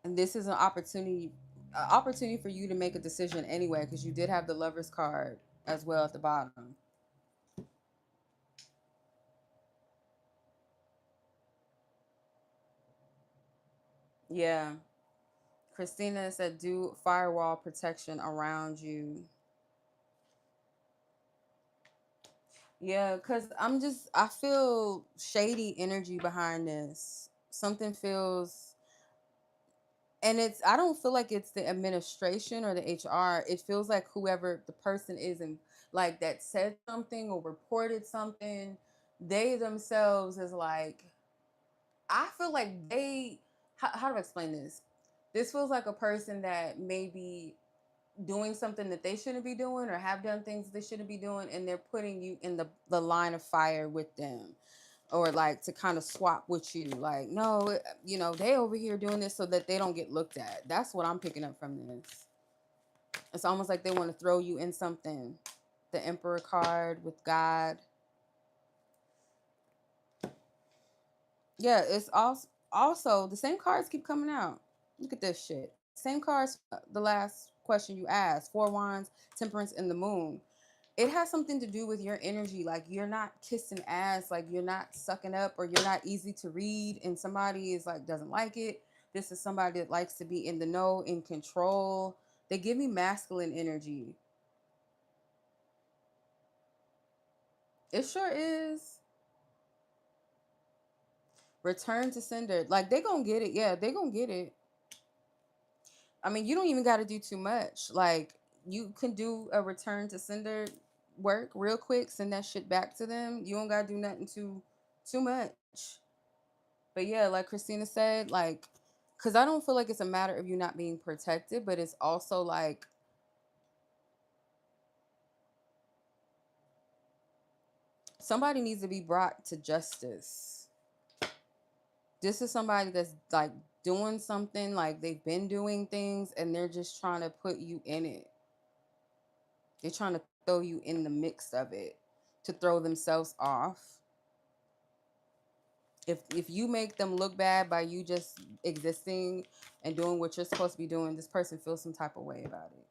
and this is an opportunity for you to make a decision anyway, because you did have the Lovers card as well at the bottom. Yeah. Christina said, do firewall protection around you. Yeah, because I feel shady energy behind this. Something feels, And it's, I don't feel like it's the administration or the HR. It feels like whoever the person is in, like, that said something or reported something, they themselves is like, I feel like they, how do I explain this? This feels like a person that maybe doing something that they shouldn't be doing or have done things they shouldn't be doing, and they're putting you in the line of fire with them, or like to kind of swap with you, like, no, you know, they over here doing this so that they don't get looked at. That's what I'm picking up from this. It's almost like they want to throw you in something. The Emperor card with God. Yeah, it's also the same cards keep coming out. Look at this shit. Same cards, the last question you asked. Four Wands, Temperance, and the Moon. It has something to do with your energy. Like, you're not kissing ass, like you're not sucking up, or you're not easy to read, and somebody is like, doesn't like it. This is somebody that likes to be in the know, in control. They give me masculine energy. It sure is. Return to sender. Like, they gonna get it. Yeah, they gonna get it. I mean, you don't even got to do too much. Like, you can do a return to sender work real quick, send that shit back to them. You don't got to do nothing too much. But yeah, like Christina said, like, because I don't feel like it's a matter of you not being protected, but it's also like, somebody needs to be brought to justice. This is somebody that's like doing something, like they've been doing things, and they're just trying to put you in it. They're trying to throw you in the mix of it to throw themselves off. If you make them look bad by you just existing and doing what you're supposed to be doing, this person feels some type of way about it.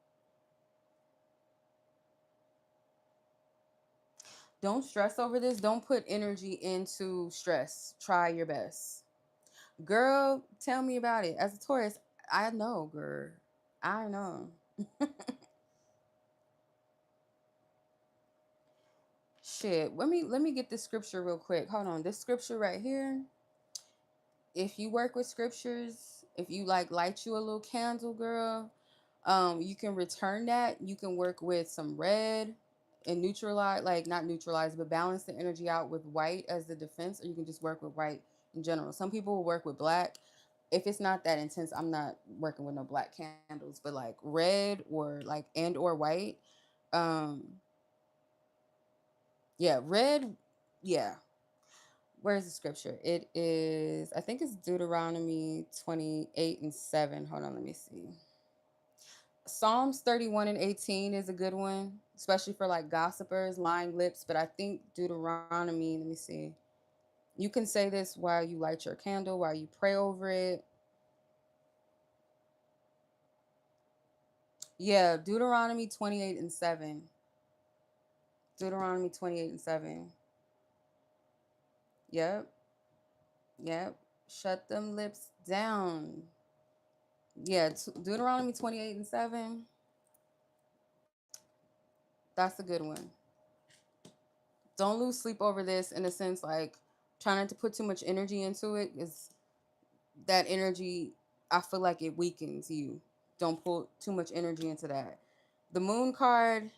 Don't stress over this. Don't put energy into stress. Try your best. Girl, tell me about it. As a Taurus, I know, girl. I know. Shit. Let me get this scripture real quick. Hold on. This scripture right here. If you work with scriptures, if you like light you a little candle, girl, you can return that. You can work with some red and neutralize, like not neutralize, but balance the energy out with white as the defense, or you can just work with white in general. Some people will work with black. If it's not that intense, I'm not working with no black candles, but like red or like and or white. Um, yeah, red, yeah. Where's the scripture? It is, I think it's Deuteronomy 28:7. Hold on, let me see. Psalms 31:18 is a good one, especially for like gossipers, lying lips. But I think Deuteronomy, let me see. You can say this while you light your candle, while you pray over it. Yeah, Deuteronomy 28:7. Deuteronomy 28:7. Yep, yep. Shut them lips down. Yeah, Deuteronomy 28:7. That's a good one. Don't lose sleep over this, in a sense, like trying not to put too much energy into it, is that energy, I feel like it weakens you. Don't put too much energy into that. The moon card,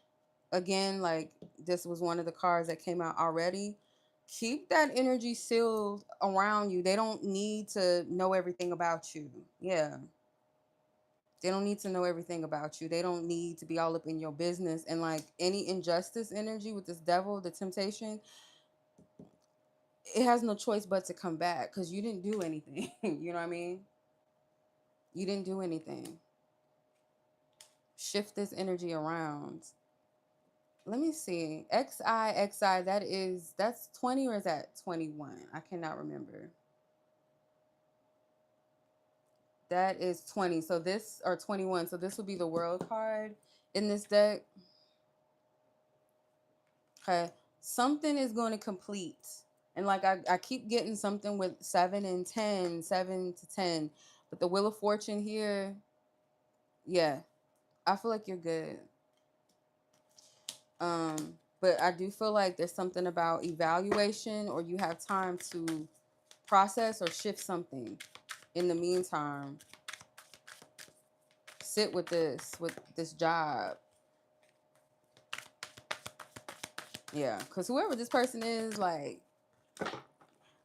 again, like this was one of the cards that came out already. Keep that energy sealed around you. They don't need to know everything about you. Yeah. They don't need to know everything about you. They don't need to be all up in your business. And like any injustice energy with this devil, the temptation, it has no choice but to come back because you didn't do anything. You know what I mean? You didn't do anything. Shift this energy around. Let me see. XI, that's 20, or is that 21? I cannot remember. That is 20. So this, or 21. So this will be the world card in this deck. Okay. Something is going to complete. And like I keep getting something with 7 and 10, 7 to 10. But the Wheel of Fortune here, yeah, I feel like you're good. But I do feel like there's something about evaluation, or you have time to process or shift something in the meantime. sit with this job. Yeah, because whoever this person is, like,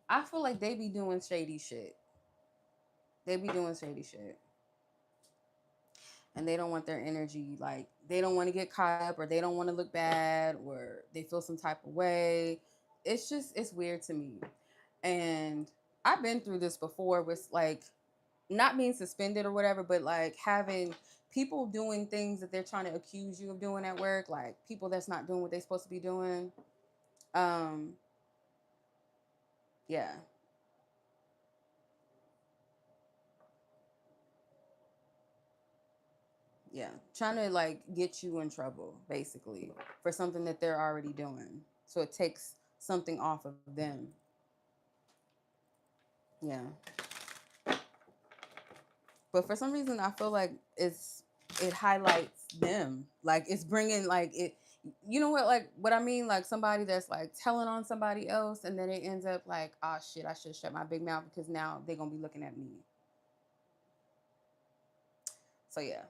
I feel like they be doing shady shit. They be doing shady shit. And they don't want their energy, like, they don't want to get caught up, or they don't want to look bad, or they feel some type of way. It's weird to me. And I've been through this before with, like, not being suspended or whatever, but like having people doing things that they're trying to accuse you of doing at work, like people that's not doing what they're supposed to be doing. Um, yeah. Yeah. Trying to like get you in trouble, basically, for something that they're already doing. So it takes something off of them. Yeah. But for some reason, I feel like it highlights them. Like it's bringing like it. You know what? Like what I mean? Like somebody that's like telling on somebody else, and then it ends up like, oh shit, I should shut my big mouth because now they're gonna be looking at me. So yeah,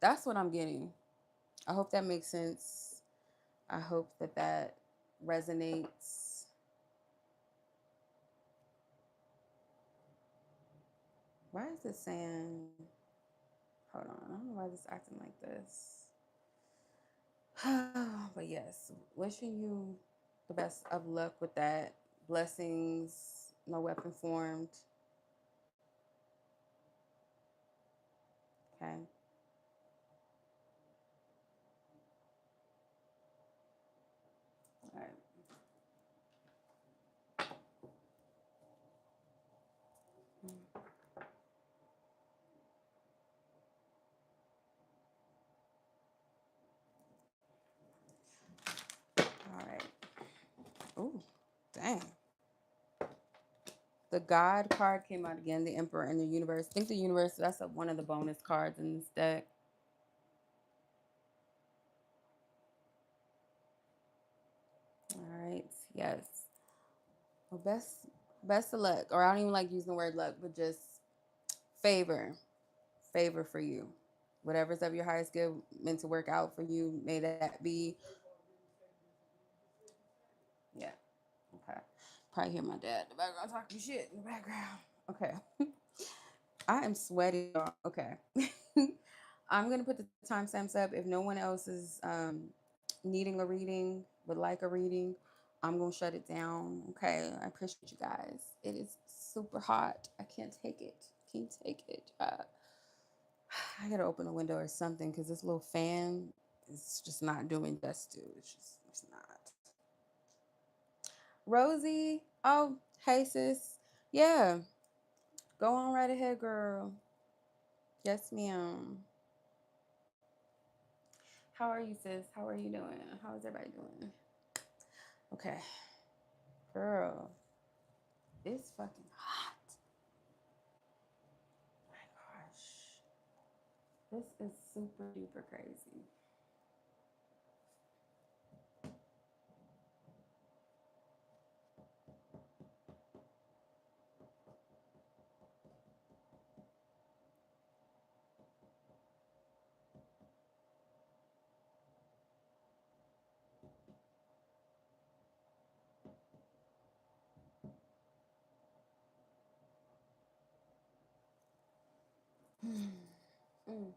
that's what I'm getting. I hope that makes sense. I hope that that resonates. Why is it saying? Hold on, I don't know why this acting like this. But yes, wishing you the best of luck with that. Blessings, no weapon formed. Okay. All right. All right. Oh, dang. The God card came out again. The Emperor and the Universe. I think the Universe. That's one of the bonus cards in this deck. All right. Yes. Well, best of luck. Or I don't even like using the word luck, but just favor. Favor for you. Whatever's of your highest good meant to work out for you, may that be. Yeah. Okay. Probably hear my dad in the background talking shit in the background. Okay. I am sweaty. Okay. I'm going to put the timestamps up. If no one else is needing a reading, would like a reading, I'm going to shut it down. Okay. I appreciate you guys. It is super hot. I can't take it. Can't take it. I got to open a window or something because this little fan is just not doing justice. It's not. Rosie. Oh, hey, sis. Yeah. Go on right ahead, girl. Yes, ma'am. How are you, sis? How are you doing? How is everybody doing? Okay. Girl, it's fucking hot. Oh my gosh. This is super duper crazy. Mm.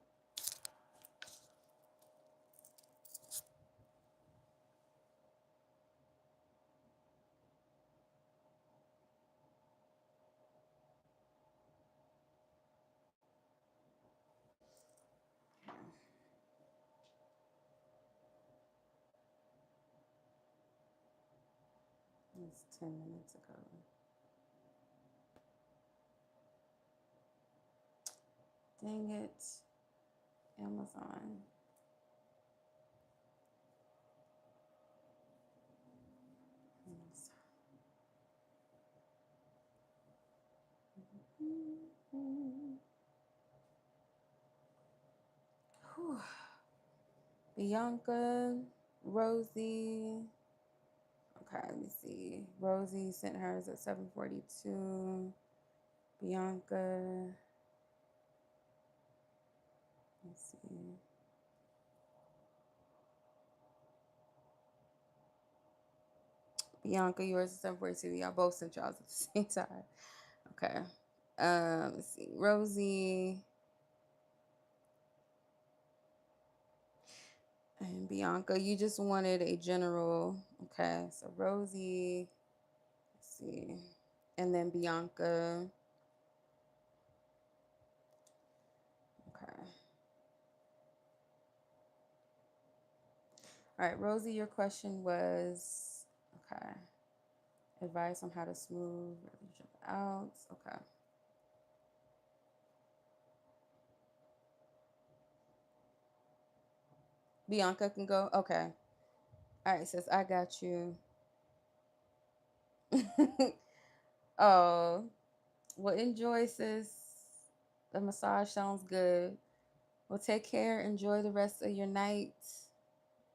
It's 10 minutes ago. Dang it. Amazon. Whew. Bianca, Rosie. Okay, let me see. Rosie sent hers at 7:42. Bianca. Let's see. Bianca, yours is 742. Y'all both sent y'all at the same time. Okay. Let's see. Rosie and Bianca, you just wanted a general. Okay. So Rosie, let's see. And then Bianca. Okay. All right, Rosie, your question was okay. Advice on how to smooth relationship out. Okay. Bianca can go. Okay. All right, sis, I got you. Oh, well, enjoy, sis. The massage sounds good. Well, take care. Enjoy the rest of your night.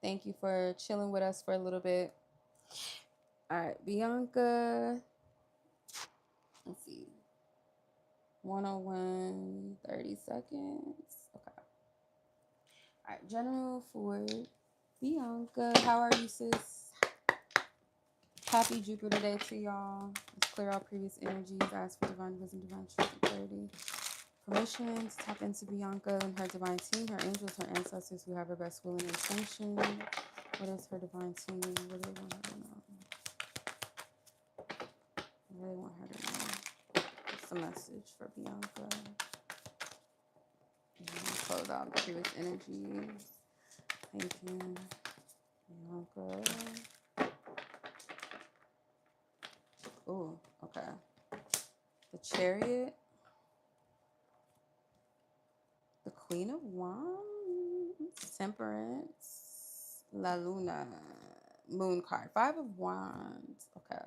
Thank you for chilling with us for a little bit. All right, Bianca. Let's see. 101, 30 seconds. Okay. All right, General for Bianca. How are you, sis? Happy Jupiter Day to y'all. Let's clear out previous energies. Ask for divine wisdom, divine truth, and clarity. Permission to tap into Bianca and her divine team, her angels, her ancestors who have her best will and intention. What is her divine team? What do they want her to know? What do they want her to know? What's the message for Bianca? Close out the previous energies. Thank you, Bianca. Oh, okay. The Chariot. The Queen of Wands. Temperance. La Luna. Moon card. Five of Wands. Okay.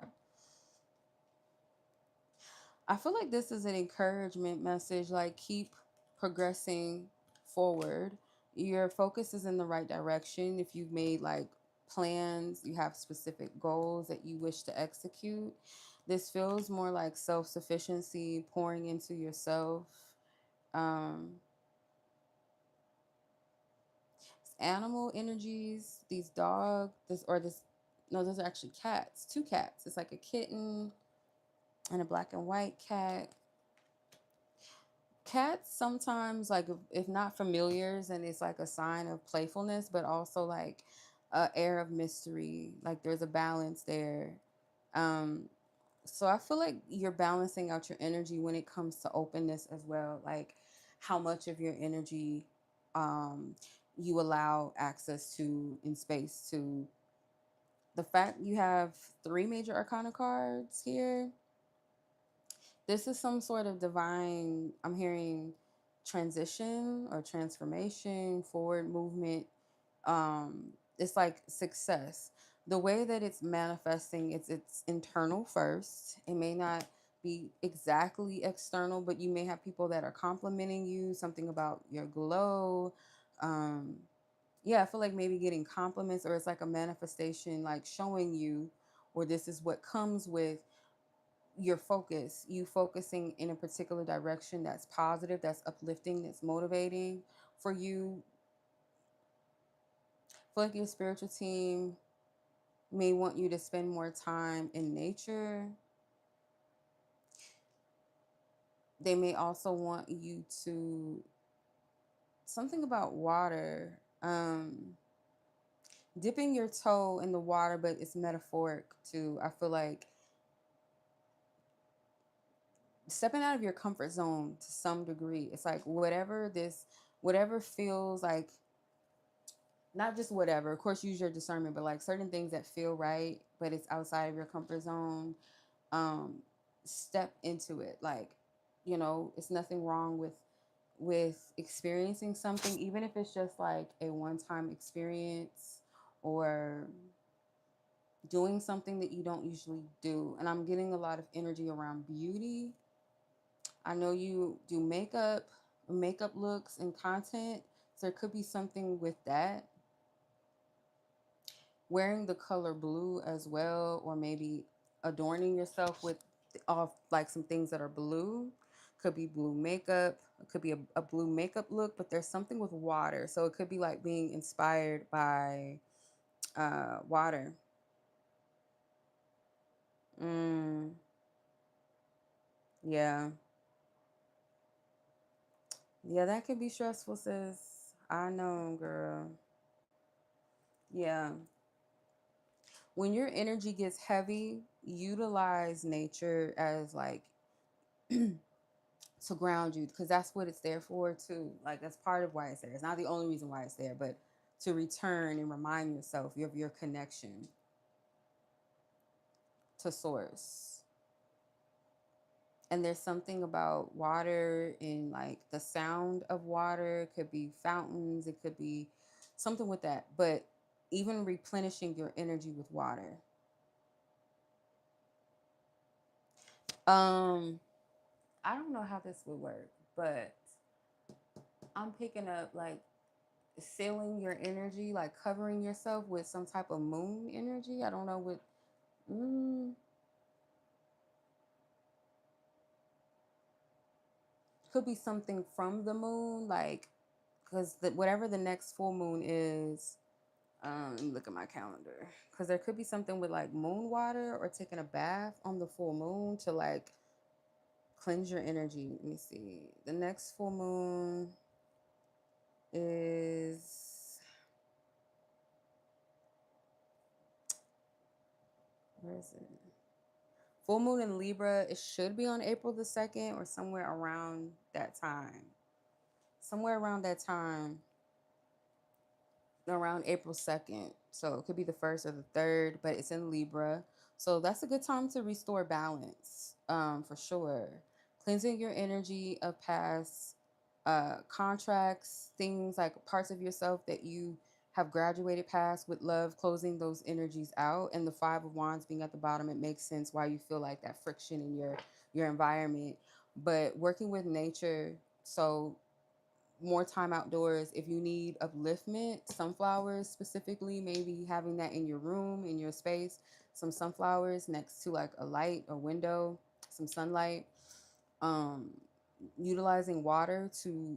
I feel like this is an encouragement message. Like, keep progressing forward. Your focus is in the right direction. If you've made like plans, you have specific goals that you wish to execute. This feels more like self sufficiency, pouring into yourself. Um, Animal energies, these dog, this or this. No, those are actually cats. Two cats. It's like a kitten and a black and white cat. Cats sometimes, like, if not familiars, and it's like a sign of playfulness, but also like a air of mystery. Like there's a balance there. um so I feel like you're balancing out your energy when it comes to openness as well, like how much of your energy um you allow access to in space. To the fact you have three major arcana cards here, this is some sort of divine, I'm hearing, transition or transformation, forward movement. It's like success. The way that it's manifesting, it's internal first. It may not be exactly external, but you may have people that are complimenting you, something about your glow. Um, yeah, I feel like maybe getting compliments, or it's like a manifestation, like showing you, or this is what comes with your focus, you focusing in a particular direction that's positive, that's uplifting, that's motivating for you. I feel like your spiritual team may want you to spend more time in nature. They may also want you to, something about water, dipping your toe in the water, but it's metaphoric too. I feel like stepping out of your comfort zone to some degree. It's like whatever feels like, not just whatever, of course use your discernment, but like certain things that feel right but it's outside of your comfort zone. um Step into it. Like, it's nothing wrong with experiencing something, even if it's just like a one-time experience, or doing something that you don't usually do. And I'm getting a lot of energy around beauty. I know you do makeup looks and content, so there could be something with that. Wearing the color blue as well, or maybe adorning yourself with off like some things that are blue, Could be blue makeup. It could be a blue makeup look, but there's something with water. So it could be like being inspired by water. Mm, yeah. Yeah, that could be stressful, sis. I know, girl. Yeah. When your energy gets heavy, utilize nature as like to ground you, because that's what it's there for too. Like that's part of why it's there. It's not the only reason why it's there, but to return and remind yourself of your connection to source. And there's something about water and like the sound of water. It could be fountains, it could be something with that. But even replenishing your energy with water. Um, I don't know how this would work, but I'm picking up like sealing your energy, like covering yourself with some type of moon energy. I don't know what. Mm, could be something from the moon, like because whatever the next full moon is. Let me look at my calendar, because there could be something with like moon water or taking a bath on the full moon to like cleanse your energy. Let me see. The next full moon is, where is it? Full moon in Libra. It should be on April the 2nd or somewhere around that time. Somewhere around that time, around April 2nd. So it could be the 1st or the 3rd, but it's in Libra. So that's a good time to restore balance, for sure. Cleansing your energy of past contracts, things like parts of yourself that you have graduated past with love, closing those energies out. And the Five of Wands being at the bottom, it makes sense why you feel like that friction in your environment. But working with nature, so more time outdoors. If you need upliftment, sunflowers specifically, maybe having that in your room, in your space, some sunflowers next to like a light or window, some sunlight. Um, Utilizing water to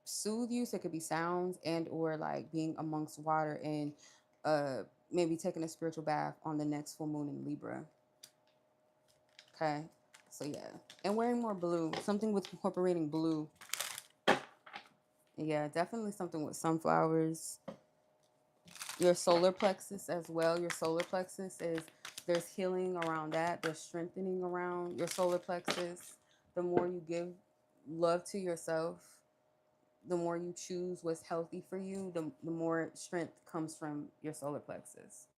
soothe you, so it could be sounds and or like being amongst water, and maybe taking a spiritual bath on the next full moon in Libra. Okay, so yeah, and wearing more blue, something with incorporating blue. Yeah, definitely something with sunflowers. Your solar plexus as well. Your solar plexus is, there's healing around that. There's strengthening around your solar plexus. The more you give love to yourself, the more you choose what's healthy for you, the more strength comes from your solar plexus.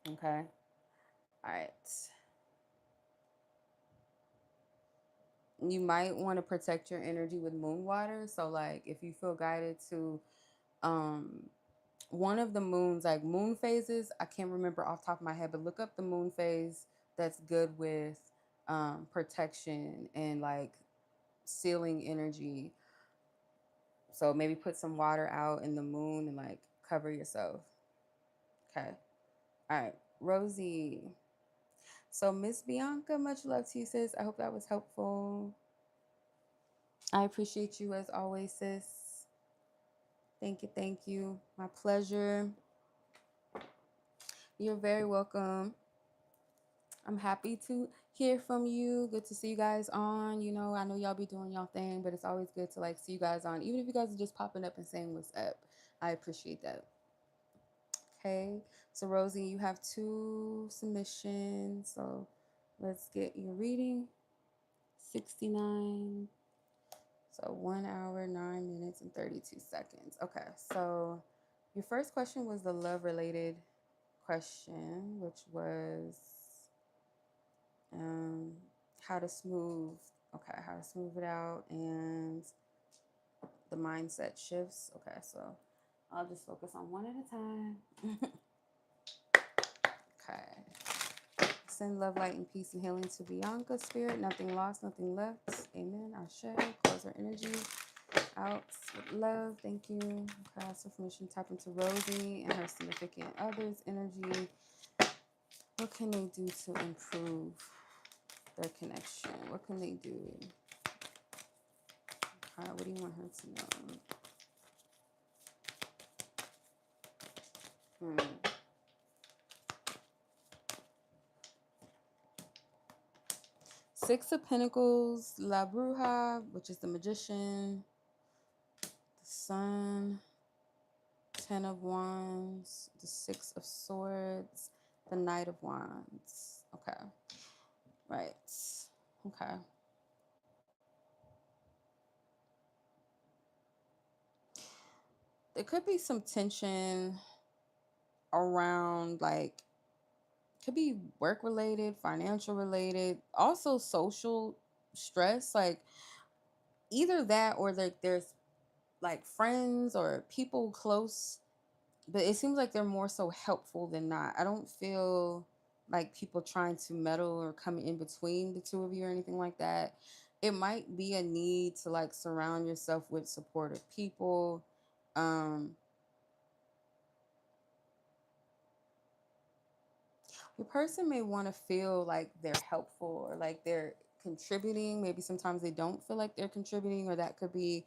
Okay. All right. You might want to protect your energy with moon water. So like if you feel guided to um one of the moons, like moon phases, I can't remember off the top of my head, but look up the moon phase that's good with protection and like sealing energy. So maybe put some water out in the moon and like cover yourself. Okay. All right. Rosie. So Miss Bianca, much love to you, sis. I hope that was helpful. I appreciate you as always, sis. Thank you. Thank you. My pleasure. You're very welcome. I'm happy to hear from you. Good to see you guys on. You know, I know y'all be doing y'all thing, but it's always good to like see you guys on, even if you guys are just popping up and saying what's up. I appreciate that. Okay. So Rosie, you have 2 submissions. So let's get your reading. 69. So 1 hour, 9 minutes, and 32 seconds. Okay. So your first question was the love related question, which was um, how to smooth, okay, how to smooth it out and the mindset shifts. Okay, so I'll just focus on one at a time. Okay. Send love, light, and peace and healing to Bianca, spirit. Nothing lost, nothing left. Amen. Ashe. Close our energy out with love. Thank you. Okay, so permission tap into Rosie and her significant other's energy. What can they do to improve Their connection. What can they do? What do you want her to know? Six of Pentacles, La Bruja, which is the Magician, the Sun, Ten of Wands, the Six of Swords, the Knight of Wands. Okay. Right. Okay. There could be some tension around, like, could be work related, financial related, also social stress, like either that or like there's like friends or people close, but it seems like they're more so helpful than not. I don't feel like people trying to meddle or come in between the two of you or anything like that. It might be a need to like surround yourself with supportive people. Um, your person may want to feel like they're helpful or like they're contributing. Maybe sometimes they don't feel like they're contributing, or that could be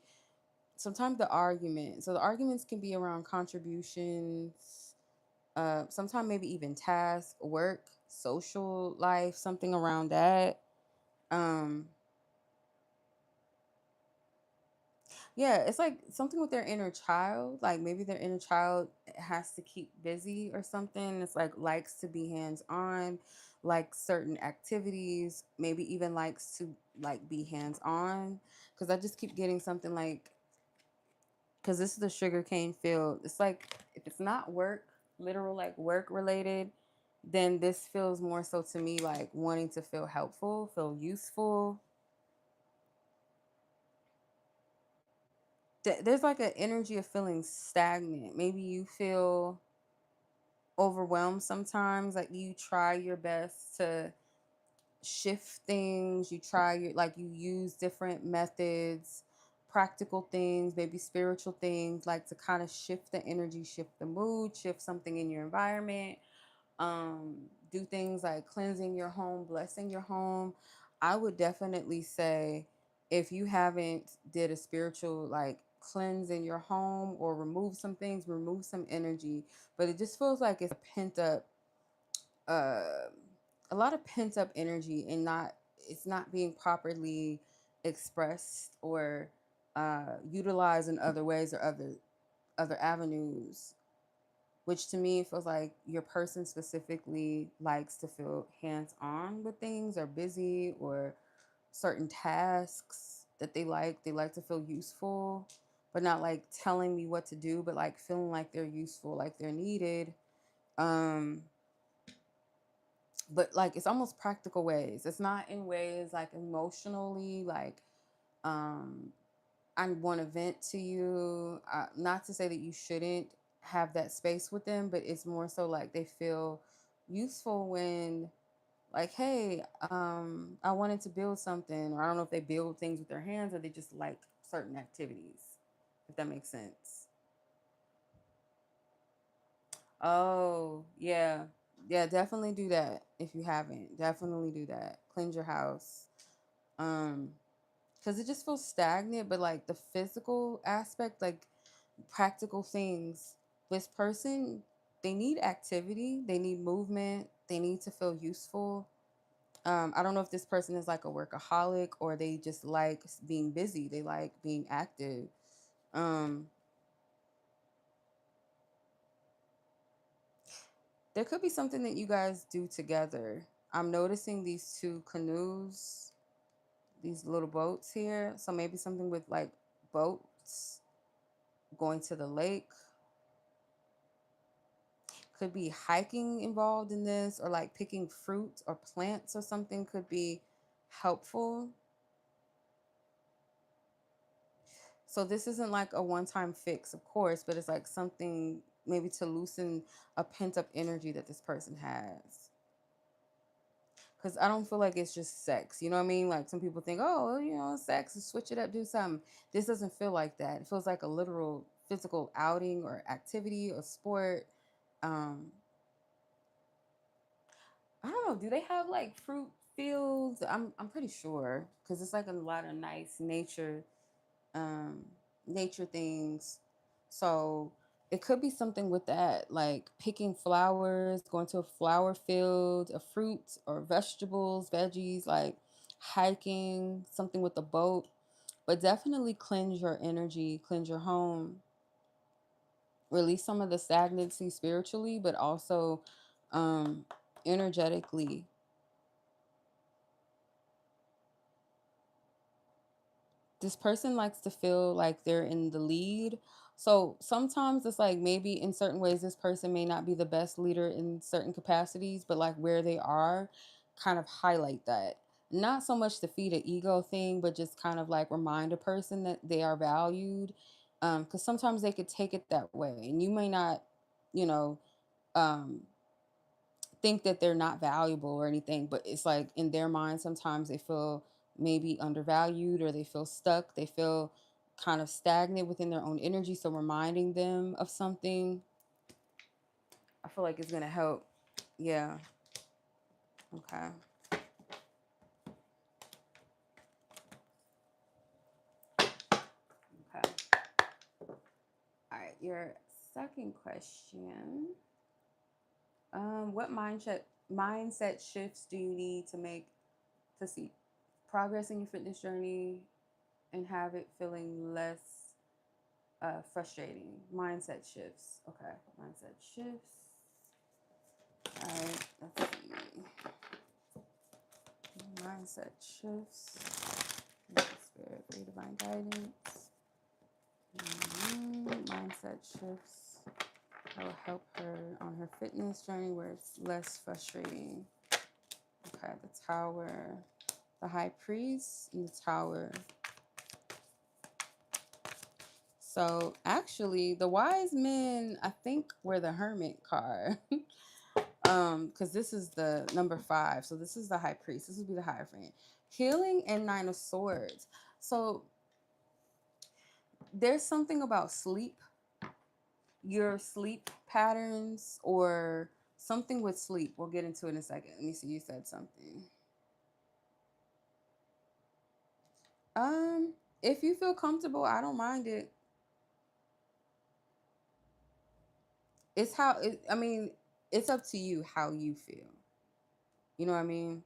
sometimes the argument. So the arguments can be around contributions, sometimes maybe even task, work, social life, something around that. Um, yeah, it's like something with their inner child. Like maybe their inner child has to keep busy or something. It's like likes to be hands on, like certain activities, maybe even likes to like be hands on. Because I just keep getting something like, because this is the sugarcane field. It's like if it's not work, literal like work related, then this feels more so to me like wanting to feel helpful, feel useful. There's like an energy of feeling stagnant. Maybe you feel overwhelmed sometimes. Like you try your best to shift things. You try your like you use different methods, practical things, maybe spiritual things, like to kind of shift the energy, shift the mood, shift something in your environment. Do things like cleansing your home, blessing your home. I would definitely say if you haven't did a spiritual like cleanse in your home or remove some things, remove some energy, but it just feels like it's a pent up uh a lot of pent up energy, and not it's not being properly expressed or utilized in other ways or other avenues, which to me feels like your person specifically likes to feel hands on with things, or busy, or certain tasks that they like to feel useful, but not like telling me what to do, but like feeling like they're useful, like they're needed. Um, but like it's almost practical ways. It's not in ways like emotionally, like um, I want to vent to you. Not to say that you shouldn't have that space with them, but it's more so like they feel useful when, like, hey, I wanted to build something, or I don't know if they build things with their hands or they just like certain activities, if that makes sense. Oh, yeah. Yeah, definitely do that if you haven't. Definitely do that. Cleanse your house. Um, because it just feels stagnant, but like the physical aspect, like practical things, this person, they need activity, they need movement, they need to feel useful. I don't know if this person is like a workaholic or they just like being busy, they like being active. um there could be something that you guys do together. I'm noticing these two canoes, these little boats here, so maybe something with like boats going to the lake. Could be hiking involved in this, or like picking fruit or plants or something could be helpful. So this isn't like a one-time fix, of course, but it's like something maybe to loosen a pent-up energy that this person has. Because I don't feel like it's just sex. You know what I mean? Like some people think, oh, sex, switch it up, do something. This doesn't feel like that. It feels like a literal physical outing or activity or sport. Um, I don't know. Do they have like fruit fields. I'm pretty sure because it's like a lot of nice um nature things. So it could be something with that, like picking flowers, going to a flower field, a fruit or vegetables, veggies, like hiking, something with a boat. But definitely cleanse your energy, cleanse your home, release some of the stagnancy spiritually, but also um energetically. This person likes to feel like they're in the lead. So sometimes it's like maybe in certain ways this person may not be the best leader in certain capacities, but like where they are, kind of highlight that. Not so much to feed an ego thing, but just kind of like remind a person that they are valued. Because sometimes they could take it that way, and you may not, you know, um, think that they're not valuable or anything, but it's like in their mind, sometimes they feel maybe undervalued or they feel stuck. They feel kind of stagnant within their own energy. So reminding them of something, I feel like it's going to help. Yeah. Okay. Okay. All right. Your second question. What mindset shifts do you need to make to see progress in your fitness journey and have it feeling less frustrating? Mindset shifts. Okay, mindset shifts. All right, let's see. Mindset shifts. Spirit for divine guidance. Mindset shifts. That will help her on her fitness journey where it's less frustrating. Okay, the Tower, the High Priest, and the Tower. So actually, the Wise Men, I think, were the Hermit card. Because this is the number 5, so this is the High Priest. This would be the Hierophant. Healing and 9 of Swords. So there's something about sleep, your sleep patterns, or something with sleep. We'll get into it in a second. Let me see. You said something. Um, if you feel comfortable, I don't mind it. It's how it, I mean, it's up to you how you feel. You know what I mean?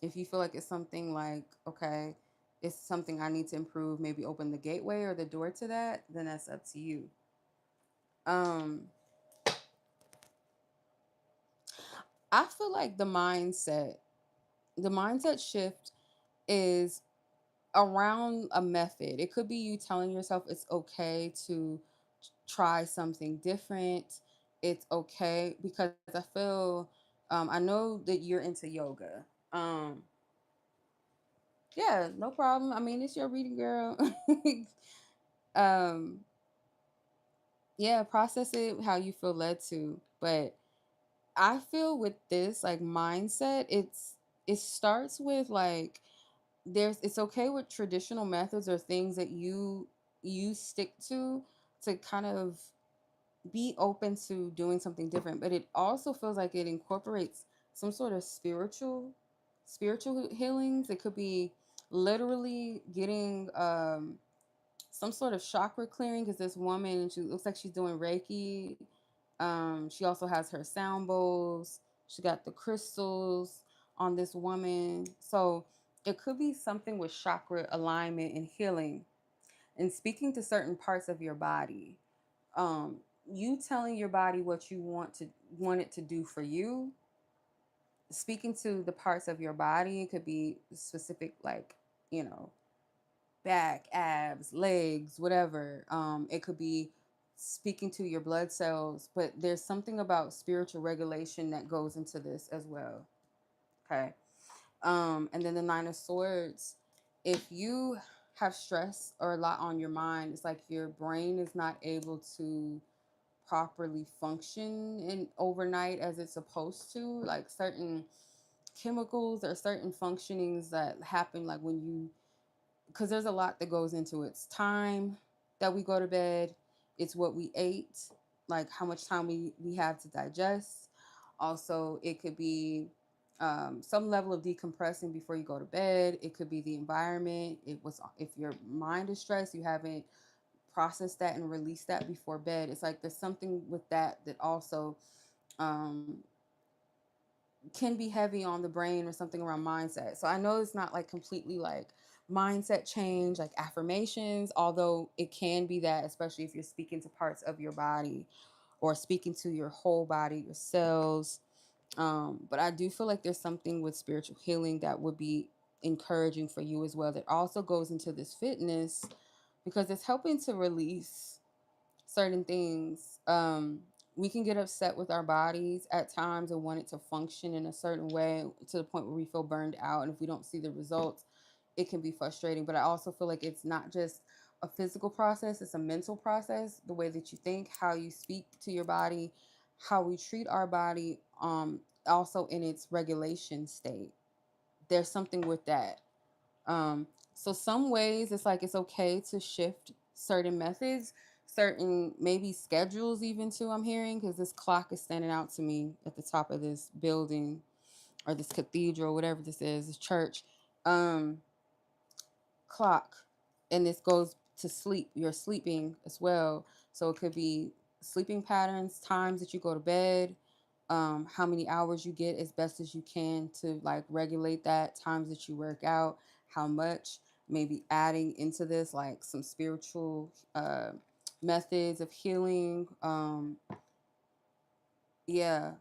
If you feel like it's something like, okay, it's something I need to improve, maybe open the gateway or the door to that, then that's up to you. Um, I feel like the mindset shift is around a method. It could be you telling yourself it's okay to try something different. It's okay because I feel, I know that you're into yoga. Um, yeah, no problem. I mean, it's your reading, girl. um, yeah, process it how you feel led to. But I feel with this like mindset, it starts with like it's okay with traditional methods or things that you stick to kind of be open to doing something different, but it also feels like it incorporates some sort of spiritual healings. It could be literally getting some sort of chakra clearing, because this woman, she looks like she's doing Reiki. She also has her sound bowls. She got the crystals on this woman. So it could be something with chakra alignment and healing and speaking to certain parts of your body. You telling your body what you want it to do for you. Speaking to the parts of your body, it could be specific, like, you know, back, abs, legs, whatever. It could be speaking to your blood cells, but there's something about spiritual regulation that goes into this as well. Okay. And then the 9 of Swords. If you have stress or a lot on your mind, it's like your brain is not able to properly function in overnight as it's supposed to. Like certain chemicals or certain functionings that happen, like when you, because there's a lot that goes into it. It's time that we go to bed. It's what we ate, like how much time we have to digest. Also, it could be some level of decompressing before you go to bed. It could be the environment. It was if your mind is stressed, you haven't processed that and released that before bed. It's like there's something with that that also um, can be heavy on the brain or something around mindset. So I know it's not like completely like mindset change, like affirmations, although it can be that, especially if you're speaking to parts of your body or speaking to your whole body, your cells. But I do feel like there's something with spiritual healing that would be encouraging for you as well, that also goes into this fitness because it's helping to release certain things. We can get upset with our bodies at times and want it to function in a certain way to the point where we feel burned out. And if we don't see the results, it can be frustrating. But I also feel like it's not just a physical process, it's a mental process. The way that you think, how you speak to your body, how we treat our body, also in its regulation state. There's something with that. So some ways it's like it's okay to shift certain methods, certain maybe schedules even too. I'm hearing because this clock is standing out to me at the top of this building or this cathedral, whatever this is, this church. Um, Clock, and this goes to sleep. You're sleeping as well, so it could be sleeping patterns, times that you go to bed, how many hours you get as best as you can to like regulate that, times that you work out, how much, maybe adding into this like some spiritual methods of healing. Yeah,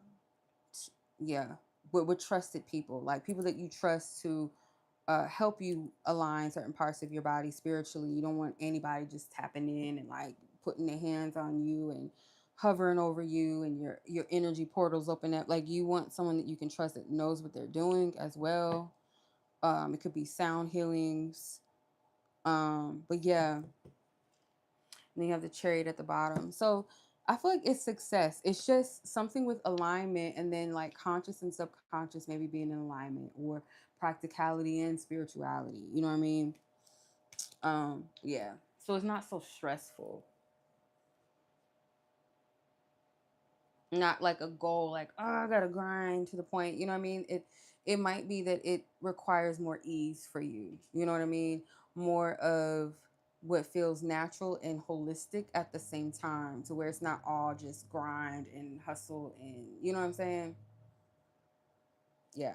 yeah, with trusted people, like people that you trust to help you align certain parts of your body spiritually. You don't want anybody just tapping in and like putting their hands on you and hovering over you and your energy portals open up. Like you want someone that you can trust that knows what they're doing as well. It could be sound healings. But yeah, and then you have the chariot at the bottom. So I feel like it's success. It's just something with alignment and then like conscious and subconscious maybe being in alignment, or practicality and spirituality. You know what I mean? Yeah. So it's not so stressful. Not like a goal like, oh, I gotta grind to the point. You know what I mean? It might be that it requires more ease for you. You know what I mean? More of what feels natural and holistic at the same time, to where it's not all just grind and hustle and you know what I'm saying? Yeah.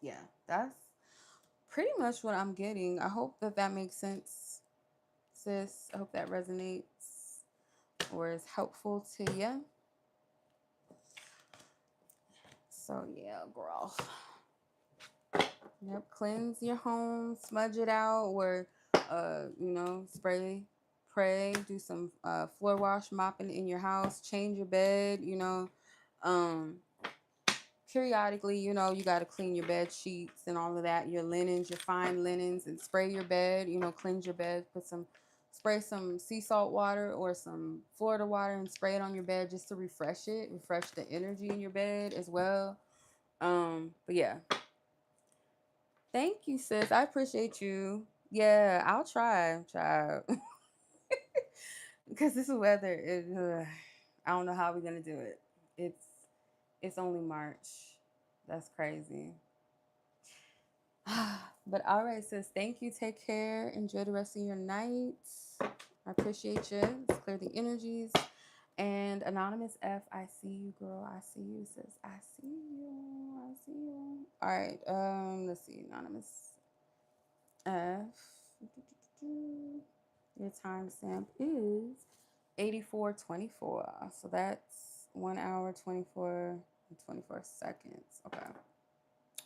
Yeah. That's pretty much what I'm getting. I hope that that makes sense, sis. I hope that resonates or is helpful to you. So yeah, girl. Yep, cleanse your home, smudge it out, or spray, pray, do some floor wash, mopping in your house, change your bed. Um, Periodically, you got to clean your bed sheets and all of that, your linens, your fine linens, and spray your bed. Cleanse your bed, spray some sea salt water or some Florida water and spray it on your bed just to refresh the energy in your bed as well. But yeah, thank you, sis. I appreciate you. Yeah, I'll try, child. Because this weather is, I don't know how we're gonna do it. It's it's only March. That's crazy. But all right, sis. Thank you. Take care. Enjoy the rest of your night. I appreciate you. Let's clear the energies. And Anonymous F, I see you, girl. I see you, sis. I see you. I see you. All right. Let's see. Anonymous F. Your timestamp is 84:24. So that's 1 hour, 24 seconds. Okay.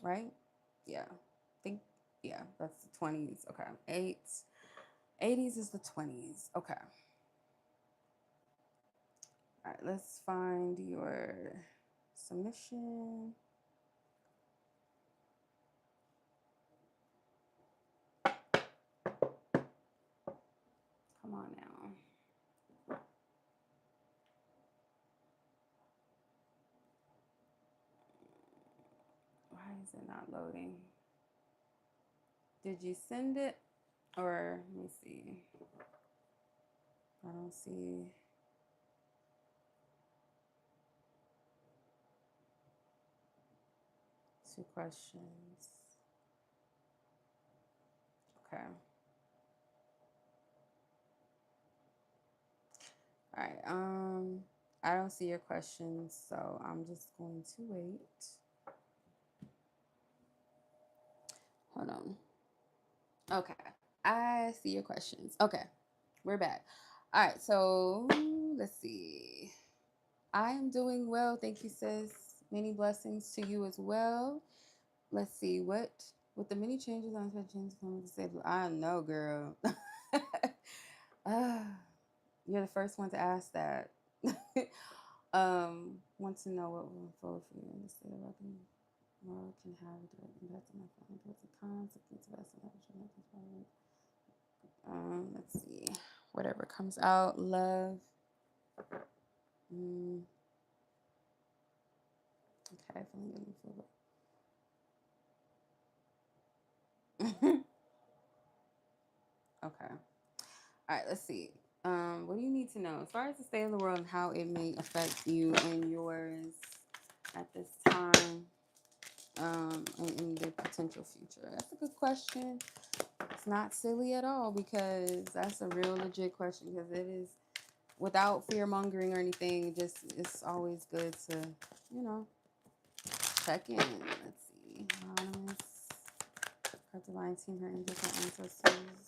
Right? Yeah. Think, yeah, that's the 20s. Okay. 80s is the 20s. Okay. All right. Let's find your submission. Come on now. Why is it not loading? Did you send it? Or let me see. I don't see. Two questions. Okay. All right. I don't see your questions, so I'm just going to wait. Hold on. Okay. I see your questions. Okay. We're back. All right. So let's see. I am doing well. Thank you, sis. Many blessings to you as well. Let's see with the many changes on James coming to say. I know, girl. Ah, you're the first one to ask that. Want to know what will unfold for you in the state of reckoning. More can have a direct impact on my family. What's the consequence of let's see. Whatever comes out, love. Okay, feeling okay. All right, let's see. What do you need to know as far as the state of the world and how it may affect you and yours at this time, and in the potential future? That's a good question. It's not silly at all because that's a real legit question because it is without fear mongering or anything. Just it's always good to check in. Let's see. Anonymous. Her divine team, her angels, her ancestors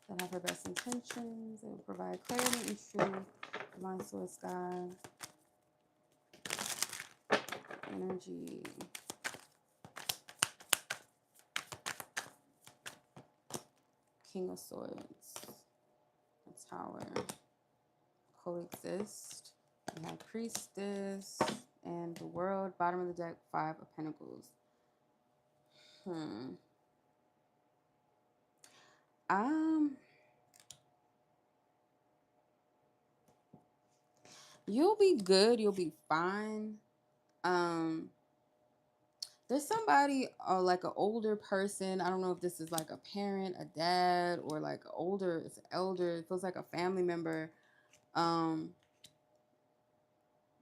that have her best intentions. They will provide clarity and truth. Divine source, God. Energy. King of Swords. The Tower. Coexist. We have Priestess. And the World. Bottom of the deck, 5 of Pentacles. You'll be good. You'll be fine. There's somebody like an older person. I don't know if this is like a parent, a dad, or like it's an elder. It feels like a family member.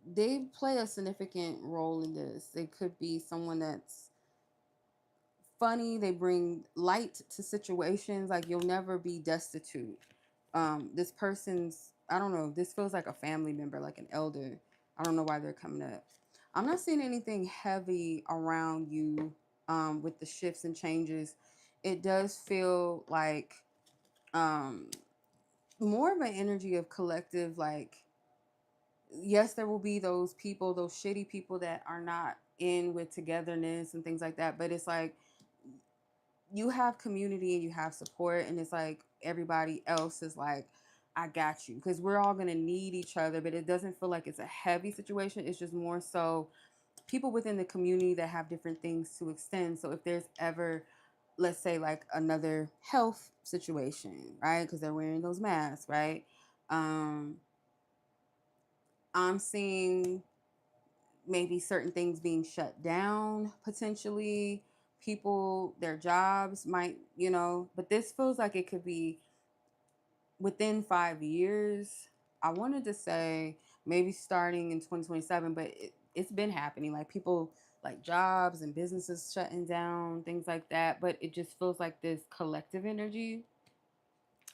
They play a significant role in this. They could be someone that's funny. They bring light to situations. Like you'll never be destitute. This person's, I don't know, this feels like a family member, like an elder. I don't know why they're coming up. I'm not seeing anything heavy around you with the shifts and changes. It does feel like more of an energy of collective, like, yes, there will be those people, those shitty people that are not in with togetherness and things like that. But it's like you have community and you have support, and it's like everybody else is like, I got you, because we're all going to need each other. But it doesn't feel like it's a heavy situation. It's just more so people within the community that have different things to extend. So if there's ever, let's say, like another health situation, right, because they're wearing those masks, right, I'm seeing maybe certain things being shut down potentially. People, their jobs might, but this feels like it could be within 5 years. I wanted to say maybe starting in 2027, but it's been happening. Like people, like jobs and businesses shutting down, things like that. But it just feels like this collective energy.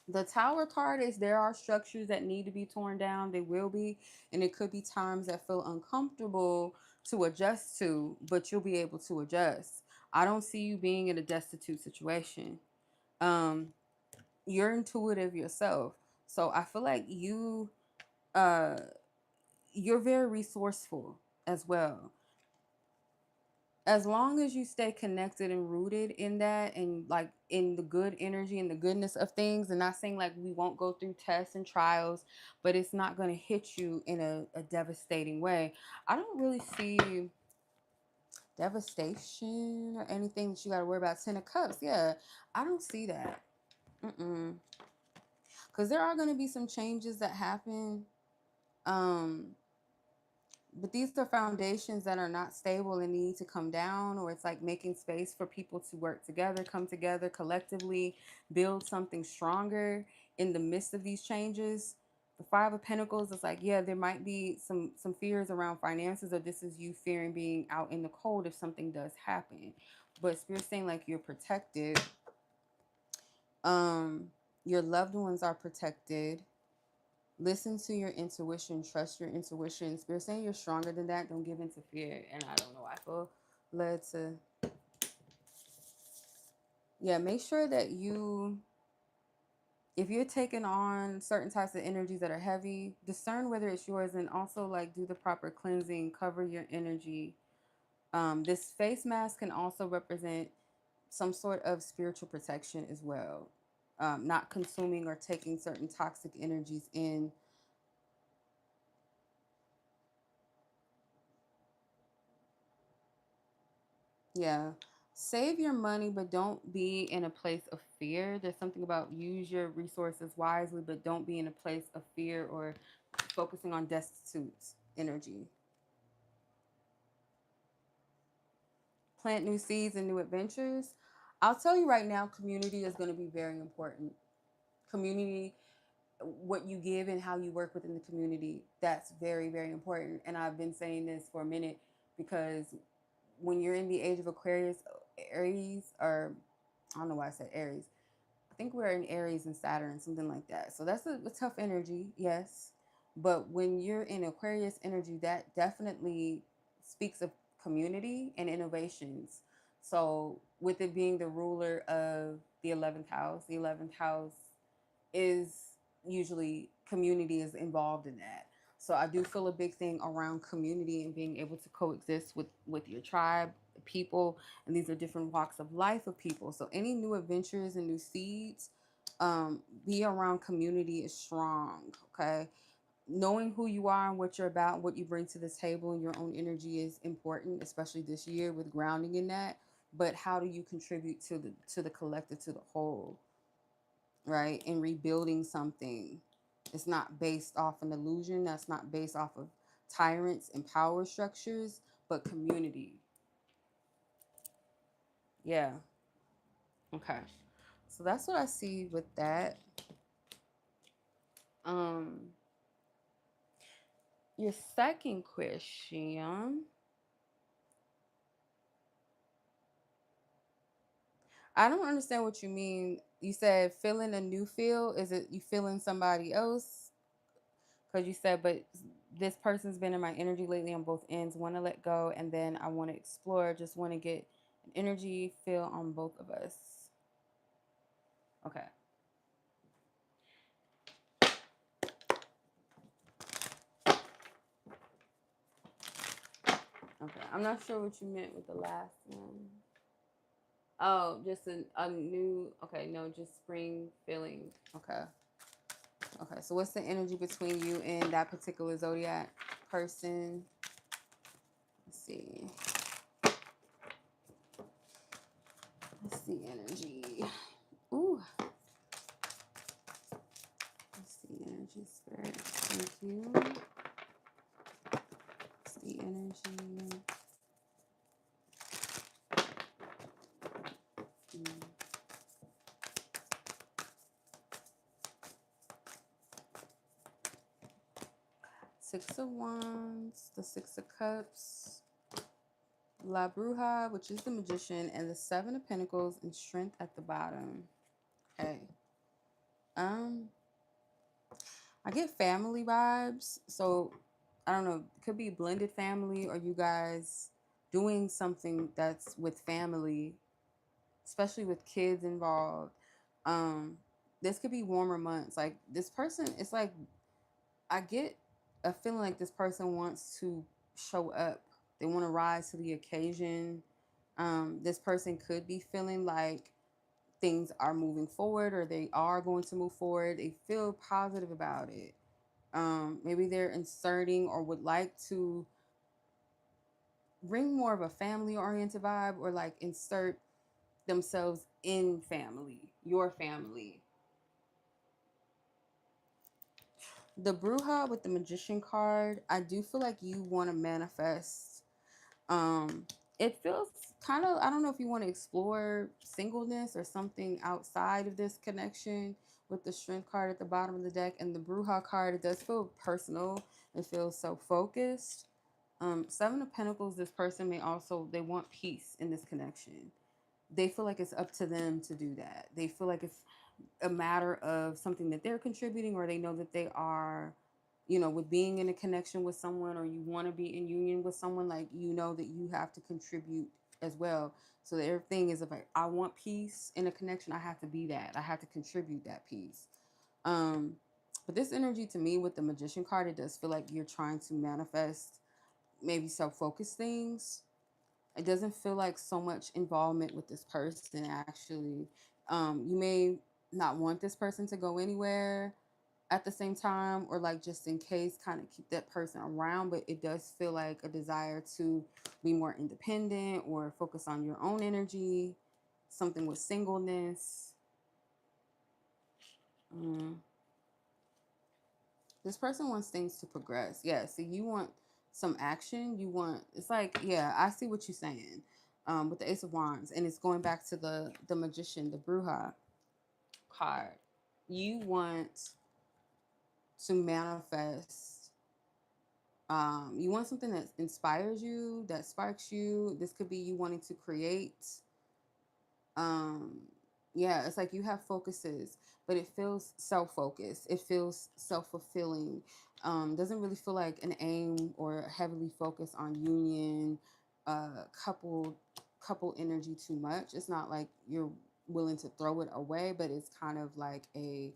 The Tower card is there are structures that need to be torn down. They will be. And it could be times that feel uncomfortable to adjust to, but you'll be able to adjust. I don't see you being in a destitute situation. You're intuitive yourself. So I feel like uh you're very resourceful as well. As long as you stay connected and rooted in that, and like in the good energy and the goodness of things, and not saying like we won't go through tests and trials, but it's not going to hit you in a devastating way. I don't really see devastation or anything that you got to worry about. 10 of Cups, yeah, I don't see that. Because there are going to be some changes that happen. But these are foundations that are not stable and need to come down, or it's like making space for people to work together, come together collectively, build something stronger in the midst of these changes. The Five of Pentacles is like, yeah, there might be some fears around finances, or this is you fearing being out in the cold if something does happen. But Spirit's saying like you're protected. Um, your loved ones are protected. Listen to your intuition, trust your intuition. Spirit saying you're stronger than that. Don't give in to fear. And I don't know, I feel led to, yeah, make sure that you, if you're taking on certain types of energies that are heavy, discern whether it's yours, and also like do the proper cleansing, cover your energy. This face mask can also represent some sort of spiritual protection as well. Not consuming or taking certain toxic energies in. Yeah. Save your money, but don't be in a place of fear. There's something about use your resources wisely, but don't be in a place of fear or focusing on destitute energy. Plant new seeds and new adventures. I'll tell you right now, community is going to be very important. Community, what you give and how you work within the community, that's very, very important. And I've been saying this for a minute because when you're in the age of Aquarius, Aries, or I don't know why I said Aries. I think we're in Aries and Saturn, something like that. So that's a tough energy, yes. But when you're in Aquarius energy, that definitely speaks of community and innovations. So with it being the ruler of the 11th house is usually community is involved in that. So I do feel a big thing around community and being able to coexist with your tribe, people, and these are different walks of life of people. So any new adventures and new seeds, be around community is strong. Okay, knowing who you are and what you're about, what you bring to the table, and your own energy is important, especially this year with grounding in that. But how do you contribute to the collective, to the whole? Right? And rebuilding something. It's not based off an illusion. That's not based off of tyrants and power structures, but community. Yeah. Okay. So that's what I see with that. Um, your second question. I don't understand what you mean. You said feeling a new feel. Is it you feeling somebody else? Because you said, but this person's been in my energy lately on both ends. Want to let go, and then I want to explore. Just want to get an energy feel on both of us. Okay. Okay. I'm not sure what you meant with the last one. Oh, just a new. Okay, no, just spring feeling. Okay. Okay. So what's the energy between you and that particular zodiac person? Let's see. Let's see energy. Ooh. Let's see energy spirit. Thank you. Let's see energy. Mm. Six of Wands, the Six of Cups, La Bruja, which is the Magician, and the Seven of Pentacles and Strength at the bottom. Okay. Um, I get family vibes. So I don't know, it could be blended family or you guys doing something that's with family, especially with kids involved. Um, this could be warmer months. Like this person, it's like I get a feeling like this person wants to show up. They want to rise to the occasion. This person could be feeling like things are moving forward or they are going to move forward. They feel positive about it. Maybe they're inserting or would like to bring more of a family oriented vibe or like insert themselves in family, your family. The Bruja with the Magician card, I do feel like you want to manifest. Um, it feels kind of, I don't know if you want to explore singleness or something outside of this connection with the Strength card at the bottom of the deck and the Bruja card, it does feel personal. It feels so focused. Seven of Pentacles, this person may also, they want peace in this connection. They feel like it's up to them to do that. They feel like it's a matter of something that they're contributing, or they know that they are, with being in a connection with someone, or you want to be in union with someone, like, that you have to contribute as well. So their thing is, if I want peace in a connection, I have to be that. I have to contribute that peace. But this energy to me with the Magician card, it does feel like you're trying to manifest maybe self-focused things. It doesn't feel like so much involvement with this person, actually. You may not want this person to go anywhere at the same time, or like just in case, kind of keep that person around, but it does feel like a desire to be more independent or focus on your own energy, something with singleness. Mm. This person wants things to progress. Yeah, so you want some action. You want, it's like, yeah, I see what you're saying. With the Ace of Wands, and it's going back to the Magician, the Bruja card. You want to manifest. You want something that inspires you, that sparks you. This could be you wanting to create. um yeah, it's like you have focuses, but it feels self-focused, it feels self-fulfilling. Doesn't really feel like an aim or heavily focused on union, couple energy too much. It's not like you're willing to throw it away, but it's kind of like a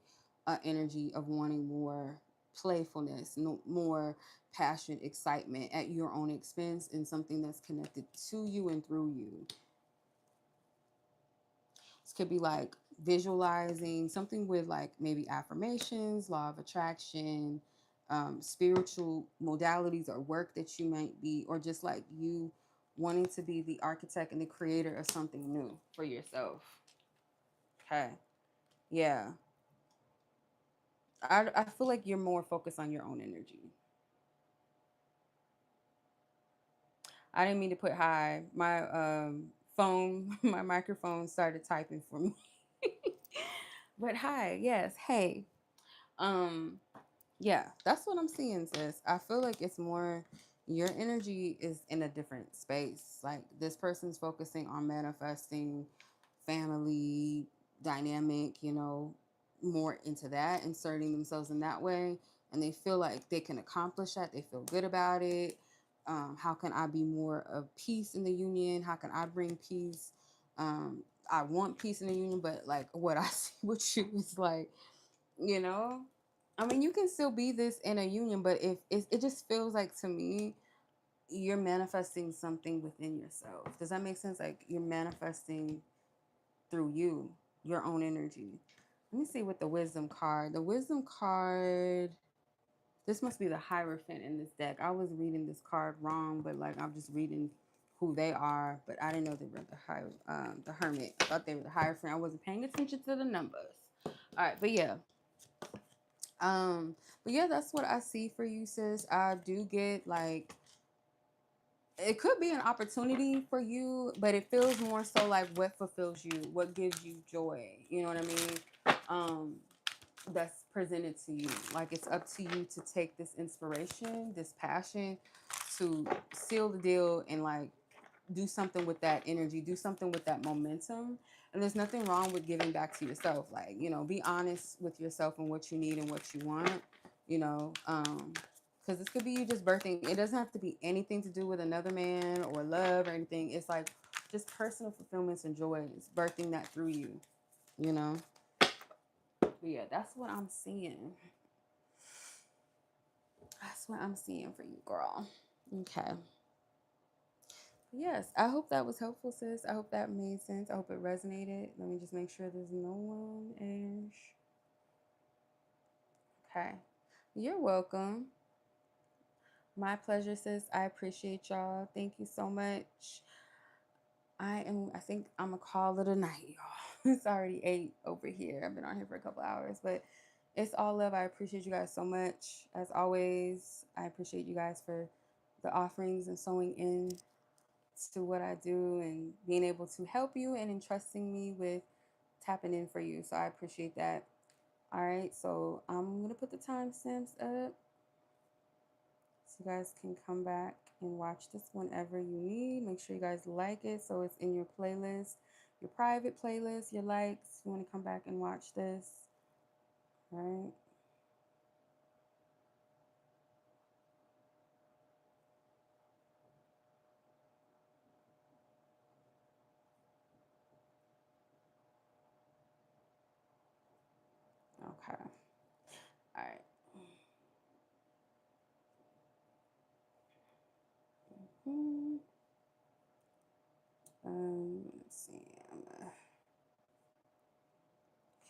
energy of wanting more playfulness, no, more passion, excitement at your own expense, and something that's connected to you and through you. This could be like visualizing something with like maybe affirmations, law of attraction, spiritual modalities or work that you might be, or just like you wanting to be the architect and the creator of something new for yourself. Okay. Yeah. I feel like you're more focused on your own energy. I didn't mean to put hi. My phone, my microphone started typing for me. But hi, yes, hey. Um, Yeah, that's what I'm seeing, sis. I feel like it's more your energy is in a different space. Like this person's focusing on manifesting family dynamic, more into that, inserting themselves in that way. And they feel like they can accomplish that. They feel good about it. How can I be more of peace in the union? How can I bring peace? I want peace in the union, but like what I see with you is like, you know I mean, you can still be this in a union, but if it just feels like to me you're manifesting something within yourself. Does that make sense? Like you're manifesting through you, your own energy. Let me see with the Wisdom card. The Wisdom card, this must be the Hierophant in this deck. I was reading this card wrong, but like I'm just reading who they are, but I didn't know they were the Hermit. I thought they were the Hierophant. I wasn't paying attention to the numbers. All right, but yeah. Um, but yeah, that's what I see for you, sis. I do get like it could be an opportunity for you, but it feels more so like what fulfills you, what gives you joy. You know what I mean? That's presented to you. Like it's up to you to take this inspiration, this passion, to seal the deal and like do something with that energy, do something with that momentum. And there's nothing wrong with giving back to yourself. Like, be honest with yourself and what you need and what you want, you know, because this could be you just birthing. It doesn't have to be anything to do with another man or love or anything. It's like just personal fulfillments and joys, birthing that through you, you know. But yeah, that's what I'm seeing. That's what I'm seeing for you, girl. Okay. Yes, I hope that was helpful, sis. I hope that made sense. I hope it resonated. Let me just make sure there's no one ish. Okay. You're welcome. My pleasure, sis. I appreciate y'all. Thank you so much. I think I'm gonna call it a night, y'all. It's already 8 over here. I've been on here for a couple hours, but it's all love. I appreciate you guys so much. As always, I appreciate you guys for the offerings and sewing in to what I do and being able to help you and entrusting me with tapping in for you. So I appreciate that. All right, so I'm gonna put the timestamps up so you guys can come back and watch this whenever you need. Make sure you guys like it so it's in your playlist, your private playlist, your likes. You want to come back and watch this. All right. Okay. All right. Hmm. Let's see.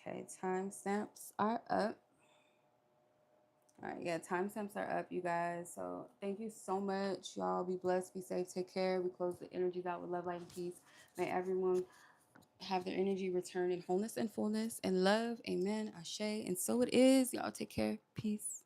Okay, timestamps are up. All right, yeah, timestamps are up, you guys. So thank you so much. Y'all be blessed, be safe, take care. We close the energies out with love, light, and peace. May everyone have their energy return in wholeness and fullness and love. Amen. Ashe. And so it is. Y'all take care. Peace.